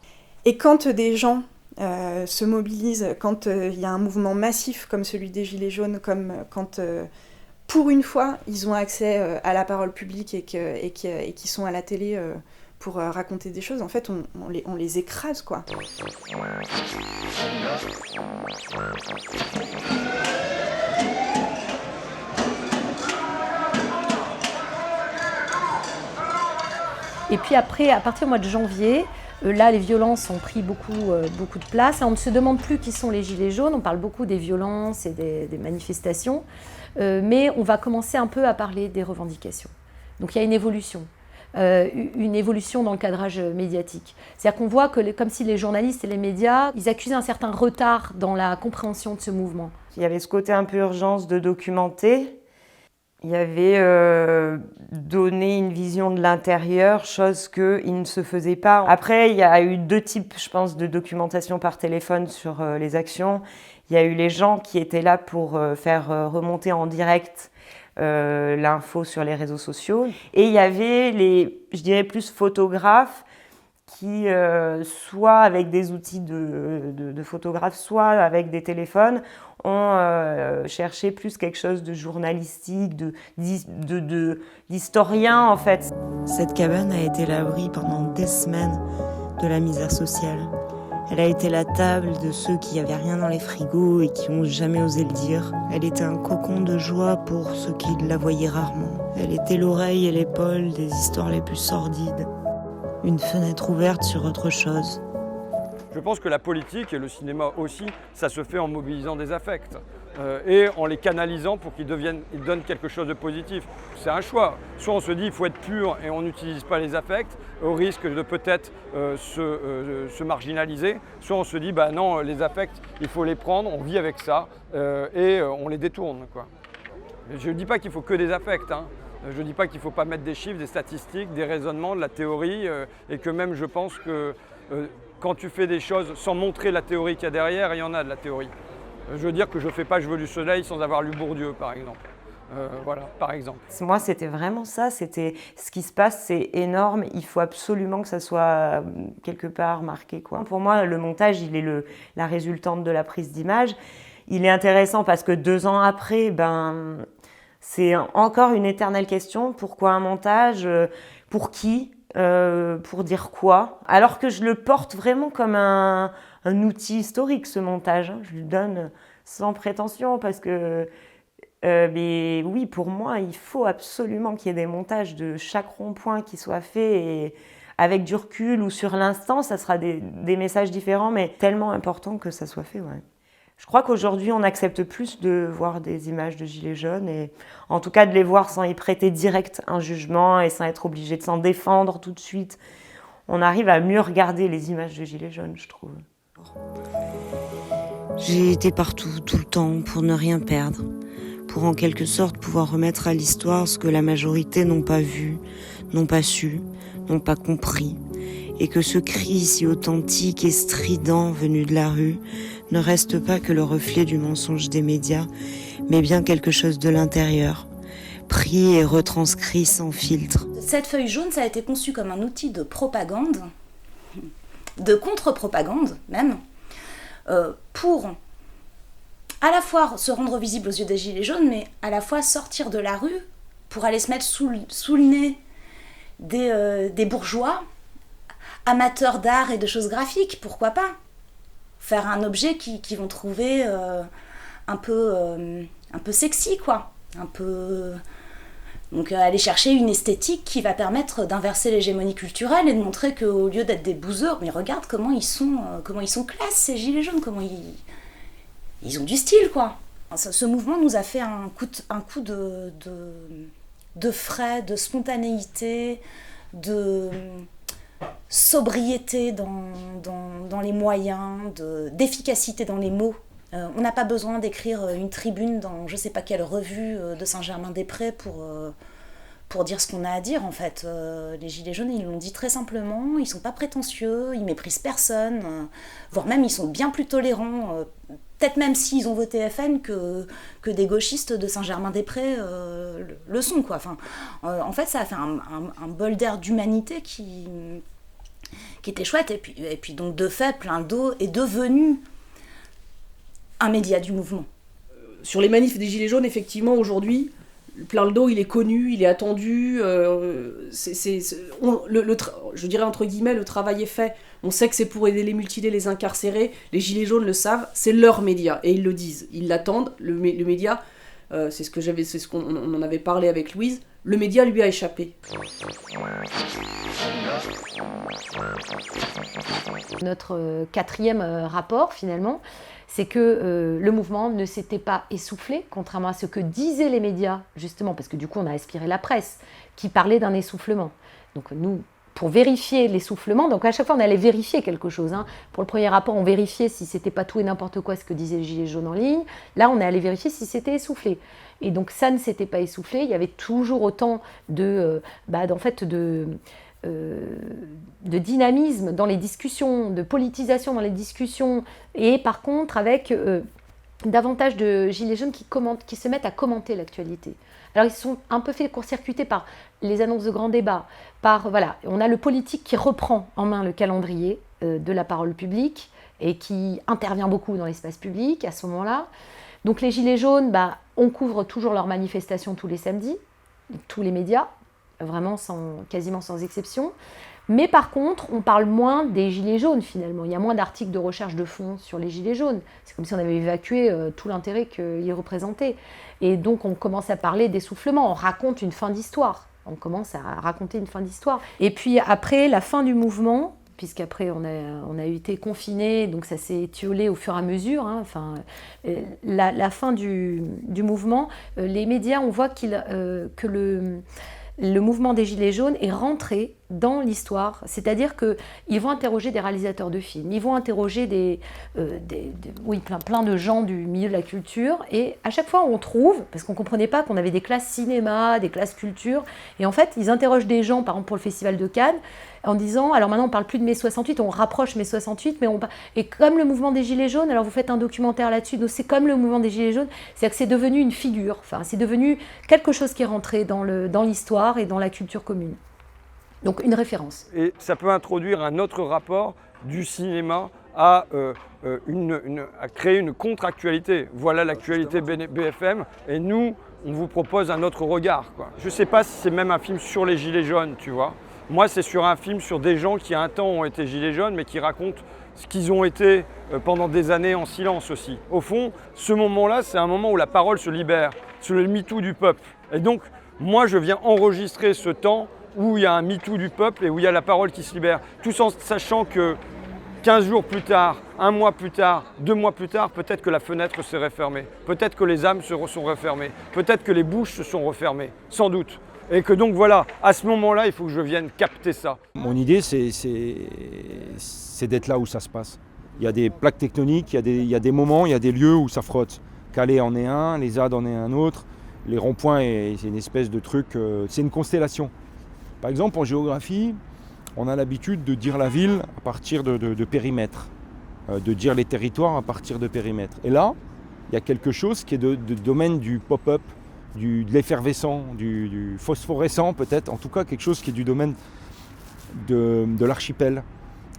Et quand des gens se mobilisent, quand il y a un mouvement massif comme celui des Gilets jaunes, comme quand, pour une fois, ils ont accès à la parole publique et qui sont à la télé pour raconter des choses, en fait, on les écrase, quoi. Et puis après, à partir du mois de janvier, là, les violences ont pris beaucoup de place. On ne se demande plus qui sont les Gilets jaunes. On parle beaucoup des violences et des manifestations. Mais on va commencer un peu à parler des revendications. Donc il y a une évolution dans le cadrage médiatique. C'est-à-dire qu'on voit que, comme si les journalistes et les médias, ils accusaient un certain retard dans la compréhension de ce mouvement. Il y avait ce côté un peu urgence de documenter. Il y avait donné une vision de l'intérieur, chose qu'il ne se faisait pas. Après, il y a eu 2 types, je pense, de documentation par téléphone sur les actions. Il y a eu les gens qui étaient là pour faire remonter en direct l'info sur les réseaux sociaux. Et il y avait les, je dirais plus photographes, qui, soit avec des outils de photographe, soit avec des téléphones, ont cherché plus quelque chose de journalistique, d'historien en fait. Cette cabane a été l'abri pendant des semaines de la misère sociale. Elle a été la table de ceux qui n'avaient rien dans les frigos et qui n'ont jamais osé le dire. Elle était un cocon de joie pour ceux qui la voyaient rarement. Elle était l'oreille et l'épaule des histoires les plus sordides. Une fenêtre ouverte sur autre chose. Je pense que la politique et le cinéma aussi, ça se fait en mobilisant des affects et en les canalisant pour qu'ils donnent quelque chose de positif. C'est un choix. Soit on se dit qu'il faut être pur et on n'utilise pas les affects au risque de peut-être se marginaliser. Soit on se dit bah non, les affects, il faut les prendre, on vit avec ça et on les détourne, quoi. Je ne dis pas qu'il faut que des affects, hein. Je ne dis pas qu'il ne faut pas mettre des chiffres, des statistiques, des raisonnements, de la théorie et que même je pense que quand tu fais des choses sans montrer la théorie qu'il y a derrière, il y en a de la théorie. Je veux dire que je ne fais pas Je veux du soleil sans avoir lu Bourdieu, par exemple. Voilà, par exemple. Moi, c'était vraiment ça. C'était ce qui se passe, c'est énorme. Il faut absolument que ça soit quelque part marqué, quoi. Pour moi, le montage, il est la résultante de la prise d'image. Il est intéressant parce que 2 ans après, c'est encore une éternelle question. Pourquoi un montage ? Pour qui ? Pour dire quoi ? Alors que je le porte vraiment comme un outil historique, ce montage. Je le donne sans prétention parce que, mais oui, pour moi, il faut absolument qu'il y ait des montages de chaque rond-point qui soit fait et avec du recul ou sur l'instant, ça sera des messages différents, mais tellement important que ça soit fait, ouais. Je crois qu'aujourd'hui, on accepte plus de voir des images de Gilets jaunes et en tout cas de les voir sans y prêter direct un jugement et sans être obligé de s'en défendre tout de suite. On arrive à mieux regarder les images de Gilets jaunes, je trouve. J'ai été partout, tout le temps, pour ne rien perdre, pour en quelque sorte pouvoir remettre à l'histoire ce que la majorité n'ont pas vu, n'ont pas su, n'ont pas compris, et que ce cri si authentique et strident venu de la rue ne reste pas que le reflet du mensonge des médias, mais bien quelque chose de l'intérieur, pris et retranscrit sans filtre. Cette feuille jaune, ça a été conçu comme un outil de propagande, de contre-propagande même, pour à la fois se rendre visible aux yeux des Gilets jaunes, mais à la fois sortir de la rue pour aller se mettre sous le nez des bourgeois, amateurs d'art et de choses graphiques, pourquoi pas ? Faire un objet qu'ils vont trouver un peu sexy, quoi. Donc aller chercher une esthétique qui va permettre d'inverser l'hégémonie culturelle et de montrer qu'au lieu d'être des bouseurs, mais regarde comment ils sont classe, ces Gilets jaunes, comment ils ont du style, quoi. Ce mouvement nous a fait un coup de frais, de spontanéité, de sobriété dans les moyens, d'efficacité dans les mots. On n'a pas besoin d'écrire une tribune dans je sais pas quelle revue de Saint-Germain-des-Prés pour dire ce qu'on a à dire, en fait. Les Gilets jaunes, ils l'ont dit très simplement, ils sont pas prétentieux, ils méprisent personne, voire même ils sont bien plus tolérants, peut-être même s'ils ont voté FN que des gauchistes de Saint-Germain-des-Prés le sont, quoi. Enfin, en fait, ça a fait un bol d'air d'humanité qui était chouette. Et puis donc, de fait, Plein d'eau est devenu un média du mouvement. Sur les manifs des Gilets jaunes, effectivement, aujourd'hui, Plein d'eau, il est connu, il est attendu. Je dirais entre guillemets, le travail est fait. On sait que c'est pour aider les mutilés, les incarcérés. Les Gilets jaunes le savent, c'est leur média et ils le disent. Ils l'attendent. Le média, c'est ce qu'on en avait parlé avec Louise. Le média lui a échappé. Notre quatrième rapport, finalement, c'est que le mouvement ne s'était pas essoufflé, contrairement à ce que disaient les médias, justement, parce que du coup, on a inspiré la presse, qui parlait d'un essoufflement. Donc nous, pour vérifier l'essoufflement, donc à chaque fois, on allait vérifier quelque chose. Hein. Pour le premier rapport, on vérifiait si c'était pas tout et n'importe quoi ce que disaient les Gilets jaunes en ligne. Là, on est allé vérifier si c'était essoufflé. Et donc, ça ne s'était pas essoufflé. Il y avait toujours autant de dynamisme dans les discussions, de politisation dans les discussions, et par contre avec davantage de Gilets jaunes qui se mettent à commenter l'actualité. Alors ils sont un peu fait court-circuiter par les annonces de grands débats, on a le politique qui reprend en main le calendrier de la parole publique et qui intervient beaucoup dans l'espace public à ce moment-là. Donc les Gilets jaunes, on couvre toujours leurs manifestations tous les samedis, tous les médias, vraiment quasiment sans exception. Mais par contre, on parle moins des Gilets jaunes finalement. Il y a moins d'articles de recherche de fond sur les Gilets jaunes. C'est comme si on avait évacué tout l'intérêt qu'ils représentaient. Et donc on commence à parler d'essoufflement. On raconte une fin d'histoire. On commence à raconter une fin d'histoire. Et puis après, la fin du mouvement, puisqu'après on a été confinés, donc ça s'est étiolé au fur et à mesure. Hein. Enfin, la fin du mouvement, les médias, on voit que le mouvement des Gilets jaunes est rentré dans l'histoire, c'est-à-dire qu'ils vont interroger des réalisateurs de films, ils vont interroger plein de gens du milieu de la culture, et à chaque fois on trouve, parce qu'on ne comprenait pas qu'on avait des classes cinéma, des classes culture, et en fait ils interrogent des gens, par exemple pour le Festival de Cannes, en disant, alors maintenant on ne parle plus de mai 68, on rapproche mai 68, et comme le mouvement des Gilets jaunes, alors vous faites un documentaire là-dessus, donc c'est comme le mouvement des Gilets jaunes, c'est que c'est devenu une figure, enfin c'est devenu quelque chose qui est rentré dans l'histoire et dans la culture commune. Donc une référence. Et ça peut introduire un autre rapport du cinéma à créer une contre-actualité. Voilà l'actualité BFM, et nous, on vous propose un autre regard, quoi. Je ne sais pas si c'est même un film sur les Gilets jaunes, tu vois. Moi, c'est sur un film sur des gens qui, à un temps, ont été Gilets jaunes, mais qui racontent ce qu'ils ont été pendant des années en silence aussi. Au fond, ce moment-là, c'est un moment où la parole se libère, sur le MeToo du peuple. Et donc, moi, je viens enregistrer ce temps où il y a un MeToo du peuple et où il y a la parole qui se libère, tout en sachant que 15 jours plus tard, 1 mois plus tard, 2 mois plus tard, peut-être que la fenêtre s'est refermée, peut-être que les âmes se sont refermées, peut-être que les bouches se sont refermées, sans doute. Et que donc voilà, à ce moment-là, il faut que je vienne capter ça. Mon idée, c'est d'être là où ça se passe. Il y a des plaques tectoniques, il y a des moments, il y a des lieux où ça frotte. Calais en est un, les ZAD en est un autre, les ronds-points, c'est une espèce de truc, c'est une constellation. Par exemple, en géographie, on a l'habitude de dire la ville à partir de périmètres, de dire les territoires à partir de périmètres. Et là, il y a quelque chose qui est de domaine du pop-up, de l'effervescent, du phosphorescent peut-être, en tout cas quelque chose qui est du domaine de l'archipel,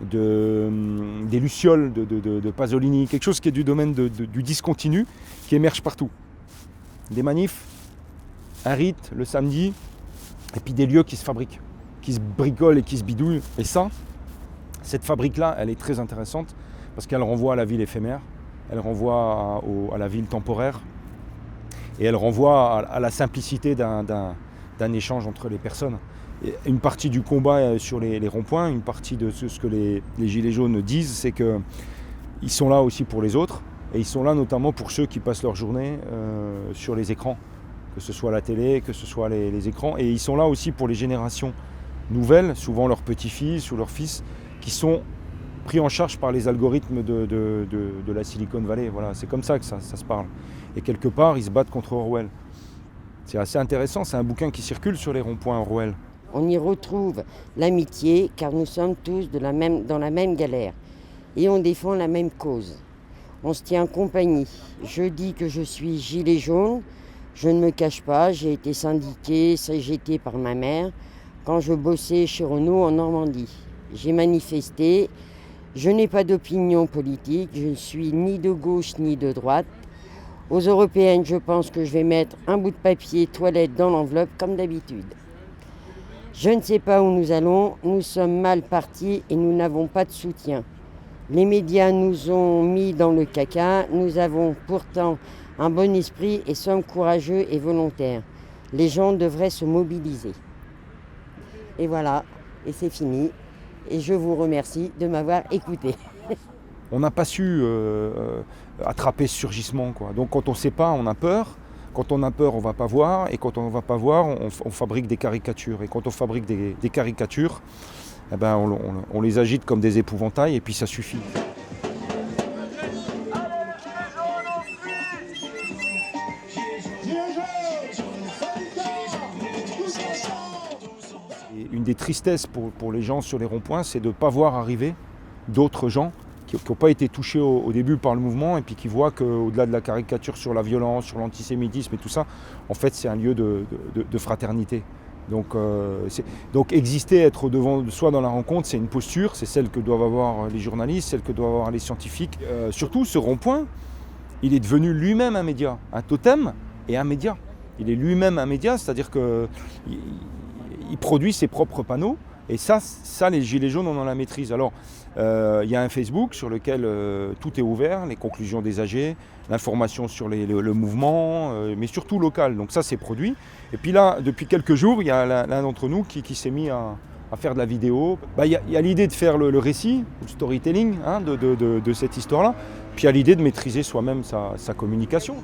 des Lucioles de Pasolini, quelque chose qui est du domaine du discontinu, qui émerge partout. Des manifs, un rite le samedi, et puis des lieux qui se fabriquent, qui se bricolent et qui se bidouillent. Et ça, cette fabrique-là, elle est très intéressante parce qu'elle renvoie à la ville éphémère, elle renvoie à la ville temporaire, et elle renvoie à la simplicité d'un échange entre les personnes. Et une partie du combat sur les ronds-points, une partie de ce que les Gilets jaunes disent, c'est qu'ils sont là aussi pour les autres, et ils sont là notamment pour ceux qui passent leur journée sur les écrans, que ce soit la télé, que ce soit les écrans, et ils sont là aussi pour les générations nouvelles, souvent leurs petits-fils ou leurs fils, qui sont pris en charge par les algorithmes de la Silicon Valley. Voilà, c'est comme ça que ça se parle. Et quelque part, ils se battent contre Orwell. C'est assez intéressant, c'est un bouquin qui circule sur les ronds-points Orwell. On y retrouve l'amitié, car nous sommes tous dans la même galère. Et on défend la même cause. On se tient compagnie. Je dis que je suis gilet jaune. Je ne me cache pas, j'ai été syndiquée, CGT par ma mère quand je bossais chez Renault en Normandie. J'ai manifesté. Je n'ai pas d'opinion politique. Je ne suis ni de gauche ni de droite. Aux européennes, je pense que je vais mettre un bout de papier toilette dans l'enveloppe comme d'habitude. Je ne sais pas où nous allons, nous sommes mal partis et nous n'avons pas de soutien. Les médias nous ont mis dans le caca, nous avons pourtant un bon esprit et sommes courageux et volontaires. Les gens devraient se mobiliser. Et voilà, et c'est fini. Et je vous remercie de m'avoir écouté. On n'a pas su attraper ce surgissement, quoi. Donc quand on ne sait pas, on a peur. Quand on a peur, on ne va pas voir. Et quand on ne va pas voir, on fabrique des caricatures. Et quand on fabrique des caricatures, eh ben, on les agite comme des épouvantails et puis ça suffit. Et une des tristesses pour les gens sur les ronds-points, c'est de ne pas voir arriver d'autres gens qui n'ont pas été touchés au début par le mouvement et puis qui voient qu'au-delà de la caricature sur la violence, sur l'antisémitisme et tout ça, en fait c'est un lieu de fraternité. Donc exister, être devant soi dans la rencontre, c'est une posture, c'est celle que doivent avoir les journalistes, celle que doivent avoir les scientifiques. Surtout ce rond-point, il est devenu lui-même un média, un totem et un média. Il est lui-même un média, c'est-à-dire qu'il produit ses propres panneaux. Et ça, les Gilets jaunes, on en la maîtrise. Alors, il y a un Facebook sur lequel tout est ouvert, les conclusions des AG, l'information sur le mouvement, mais surtout local. Donc ça, c'est produit. Et puis là, depuis quelques jours, il y a l'un d'entre nous qui s'est mis à faire de la vidéo. Il y a l'idée de faire le récit, le storytelling hein, de cette histoire-là. Puis il y a l'idée de maîtriser soi-même sa communication.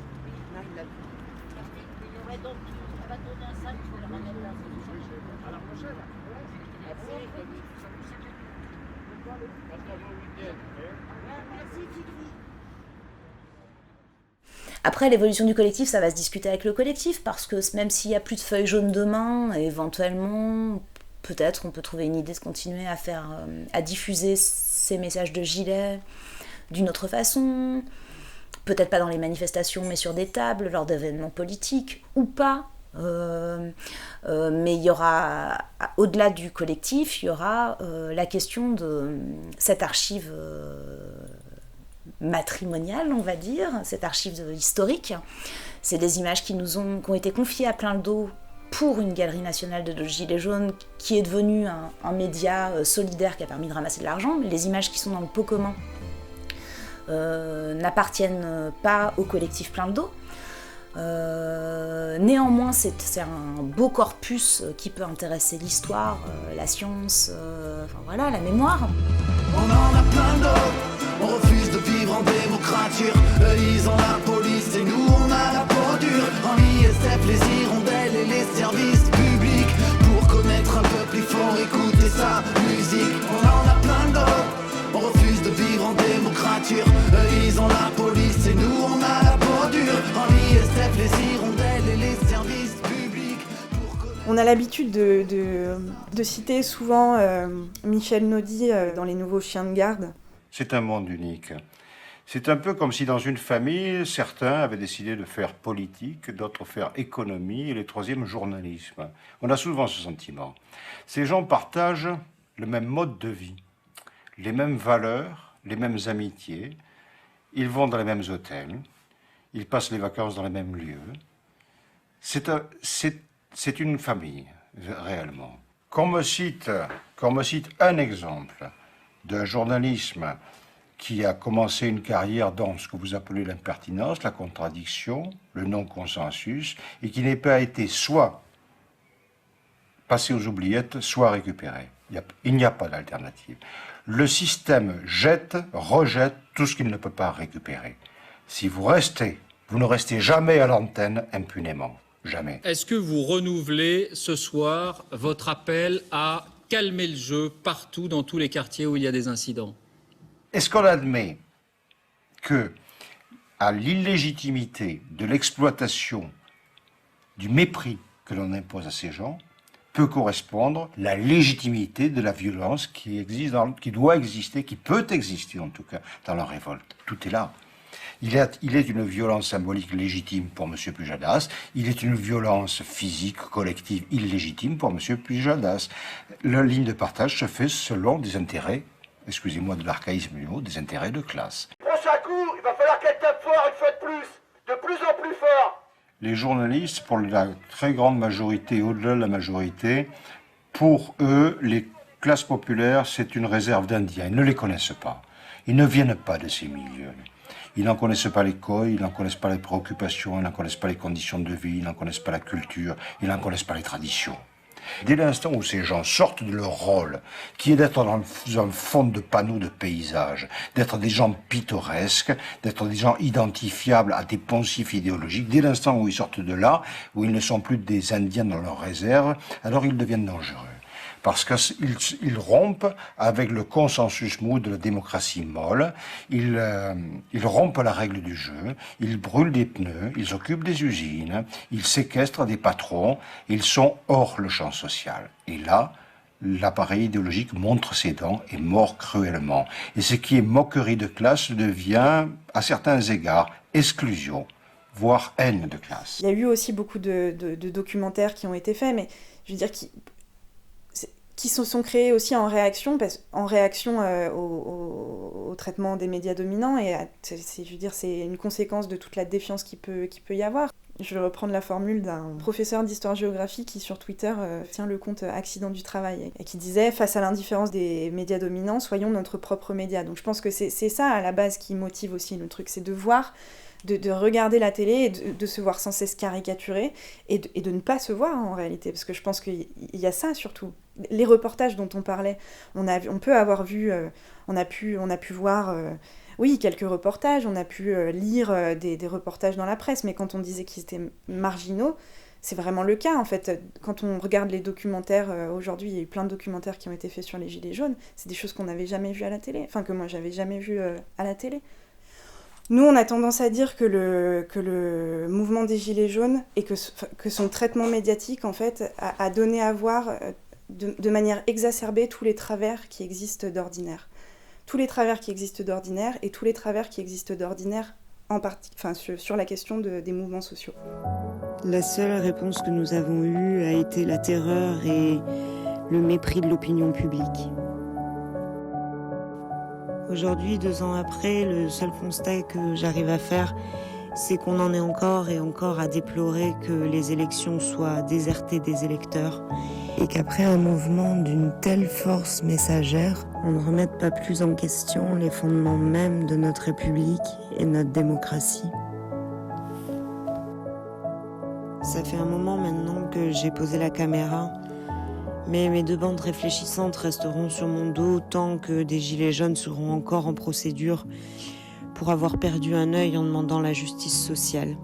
Après, l'évolution du collectif, ça va se discuter avec le collectif, parce que même s'il n'y a plus de feuilles jaunes demain, éventuellement, peut-être on peut trouver une idée de continuer à diffuser ces messages de gilets d'une autre façon, peut-être pas dans les manifestations, mais sur des tables, lors d'événements politiques, ou pas. Mais il y aura, au-delà du collectif, il y aura la question de cette archive matrimoniale, on va dire, cette archive historique. C'est des images qui ont été confiées à Plein le Dos pour une galerie nationale de Gilets jaunes qui est devenue un média solidaire qui a permis de ramasser de l'argent. Mais les images qui sont dans le pot commun n'appartiennent pas au collectif Plein le Dos. Néanmoins, c'est un beau corpus qui peut intéresser l'histoire, la science, voilà, la mémoire. On en a plein d'autres, on refuse de vivre en démocrature. Eux ils ont la police et nous on a la peau dure. En ISF, les hirondelles et les services publics. Pour connaître un peuple il faut écouter sa musique. On en a plein d'autres, on refuse de vivre en démocrature. Eux ils ont la police et nous on a la peau dure. En ISF, les hirondelles et les services publics. On a l'habitude de citer souvent Michel Naudy dans Les Nouveaux Chiens de Garde. C'est un monde unique. C'est un peu comme si dans une famille, certains avaient décidé de faire politique, d'autres faire économie et les troisièmes journalisme. On a souvent ce sentiment. Ces gens partagent le même mode de vie, les mêmes valeurs, les mêmes amitiés. Ils vont dans les mêmes hôtels, ils passent les vacances dans les mêmes lieux. C'est une famille, réellement. Qu'on me cite un exemple d'un journalisme qui a commencé une carrière dans ce que vous appelez l'impertinence, la contradiction, le non-consensus, et qui n'ait pas été soit passé aux oubliettes, soit récupéré. Il n'y a pas d'alternative. Le système rejette tout ce qu'il ne peut pas récupérer. Si vous restez, vous ne restez jamais à l'antenne impunément. Jamais. Est-ce que vous renouvelez ce soir votre appel à calmer le jeu partout dans tous les quartiers où il y a des incidents? Est-ce qu'on admet que, à l'illégitimité de l'exploitation, du mépris que l'on impose à ces gens, peut correspondre la légitimité de la violence qui existe, qui doit exister, qui peut exister en tout cas dans la révolte? Tout est là. Il est une violence symbolique légitime pour M. Pujadas. Il est une violence physique, collective, illégitime pour M. Pujadas. La ligne de partage se fait selon des intérêts, excusez-moi de l'archaïsme du mot, des intérêts de classe. Prochain coup, il va falloir qu'elle tape fort une fois de plus en plus fort. Les journalistes, pour la très grande majorité, au-delà de la majorité, pour eux, les classes populaires, c'est une réserve d'Indiens. Ils ne les connaissent pas. Ils ne viennent pas de ces milieux. Ils n'en connaissent pas les codes, ils n'en connaissent pas les préoccupations, ils n'en connaissent pas les conditions de vie, ils n'en connaissent pas la culture, ils n'en connaissent pas les traditions. Dès l'instant où ces gens sortent de leur rôle, qui est d'être dans un fond de panneaux de paysage, d'être des gens pittoresques, d'être des gens identifiables à des poncifs idéologiques, dès l'instant où ils sortent de là, où ils ne sont plus des Indiens dans leur réserve, alors ils deviennent dangereux. Parce qu'ils rompent avec le consensus mou de la démocratie molle, ils rompent la règle du jeu, ils brûlent des pneus, ils occupent des usines, ils séquestrent des patrons, ils sont hors le champ social. Et là, l'appareil idéologique montre ses dents et mord cruellement. Et ce qui est moquerie de classe devient, à certains égards, exclusion, voire haine de classe. Il y a eu aussi beaucoup de documentaires qui ont été faits, mais je veux dire qui se sont créés aussi en réaction au traitement des médias dominants, et je veux dire, c'est une conséquence de toute la défiance qu'il peut y avoir. Je vais reprendre la formule d'un professeur d'histoire-géographie qui, sur Twitter, tient le compte Accident du travail, et qui disait « Face à l'indifférence des médias dominants, soyons notre propre média ». Donc je pense que c'est ça, à la base, qui motive aussi le truc, c'est de voir, de regarder la télé et de se voir sans cesse caricaturé, et de ne pas se voir, en réalité, parce que je pense qu'il y a ça, surtout. Les reportages dont on parlait, on peut avoir vu, on a pu voir... Oui, quelques reportages, on a pu lire des reportages dans la presse, mais quand on disait qu'ils étaient marginaux, c'est vraiment le cas, en fait. Quand on regarde les documentaires, aujourd'hui, il y a eu plein de documentaires qui ont été faits sur les Gilets jaunes, c'est des choses qu'on n'avait jamais vues à la télé, enfin que moi j'avais jamais vues à la télé. Nous, on a tendance à dire que le mouvement des Gilets jaunes, et que son traitement médiatique, en fait, a donné à voir de manière exacerbée tous les travers qui existent d'ordinaire. Tous les travers qui existent d'ordinaire et tous les travers qui existent d'ordinaire sur la question des mouvements sociaux. La seule réponse que nous avons eue a été la terreur et le mépris de l'opinion publique. Aujourd'hui, 2 ans après, le seul constat que j'arrive à faire, c'est qu'on en est encore et encore à déplorer que les élections soient désertées des électeurs, et qu'après un mouvement d'une telle force messagère, on ne remette pas plus en question les fondements mêmes de notre République et notre démocratie. Ça fait un moment maintenant que j'ai posé la caméra, mais mes 2 bandes réfléchissantes resteront sur mon dos tant que des gilets jaunes seront encore en procédure pour avoir perdu un œil en demandant la justice sociale.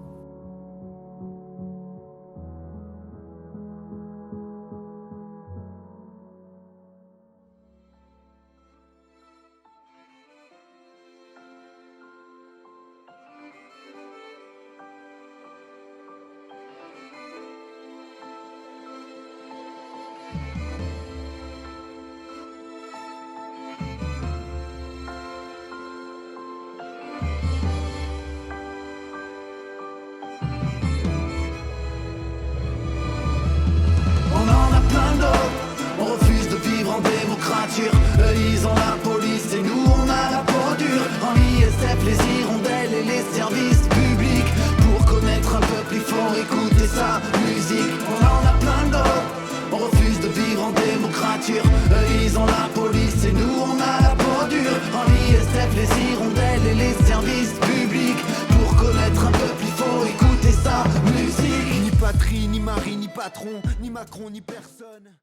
Eux ils ont la police et nous on a la peau dure. En ISF les hirondelles et les services publics. Pour connaître un peuple il faut écouter sa musique. On en a plein d'autres, on refuse de vivre en démocrature. Eux ils ont la police et nous on a la peau dure. En ISF les hirondelles et les services publics. Pour connaître un peuple il faut écouter sa musique. Ni patrie, ni mari, ni patron, ni Macron, ni personne.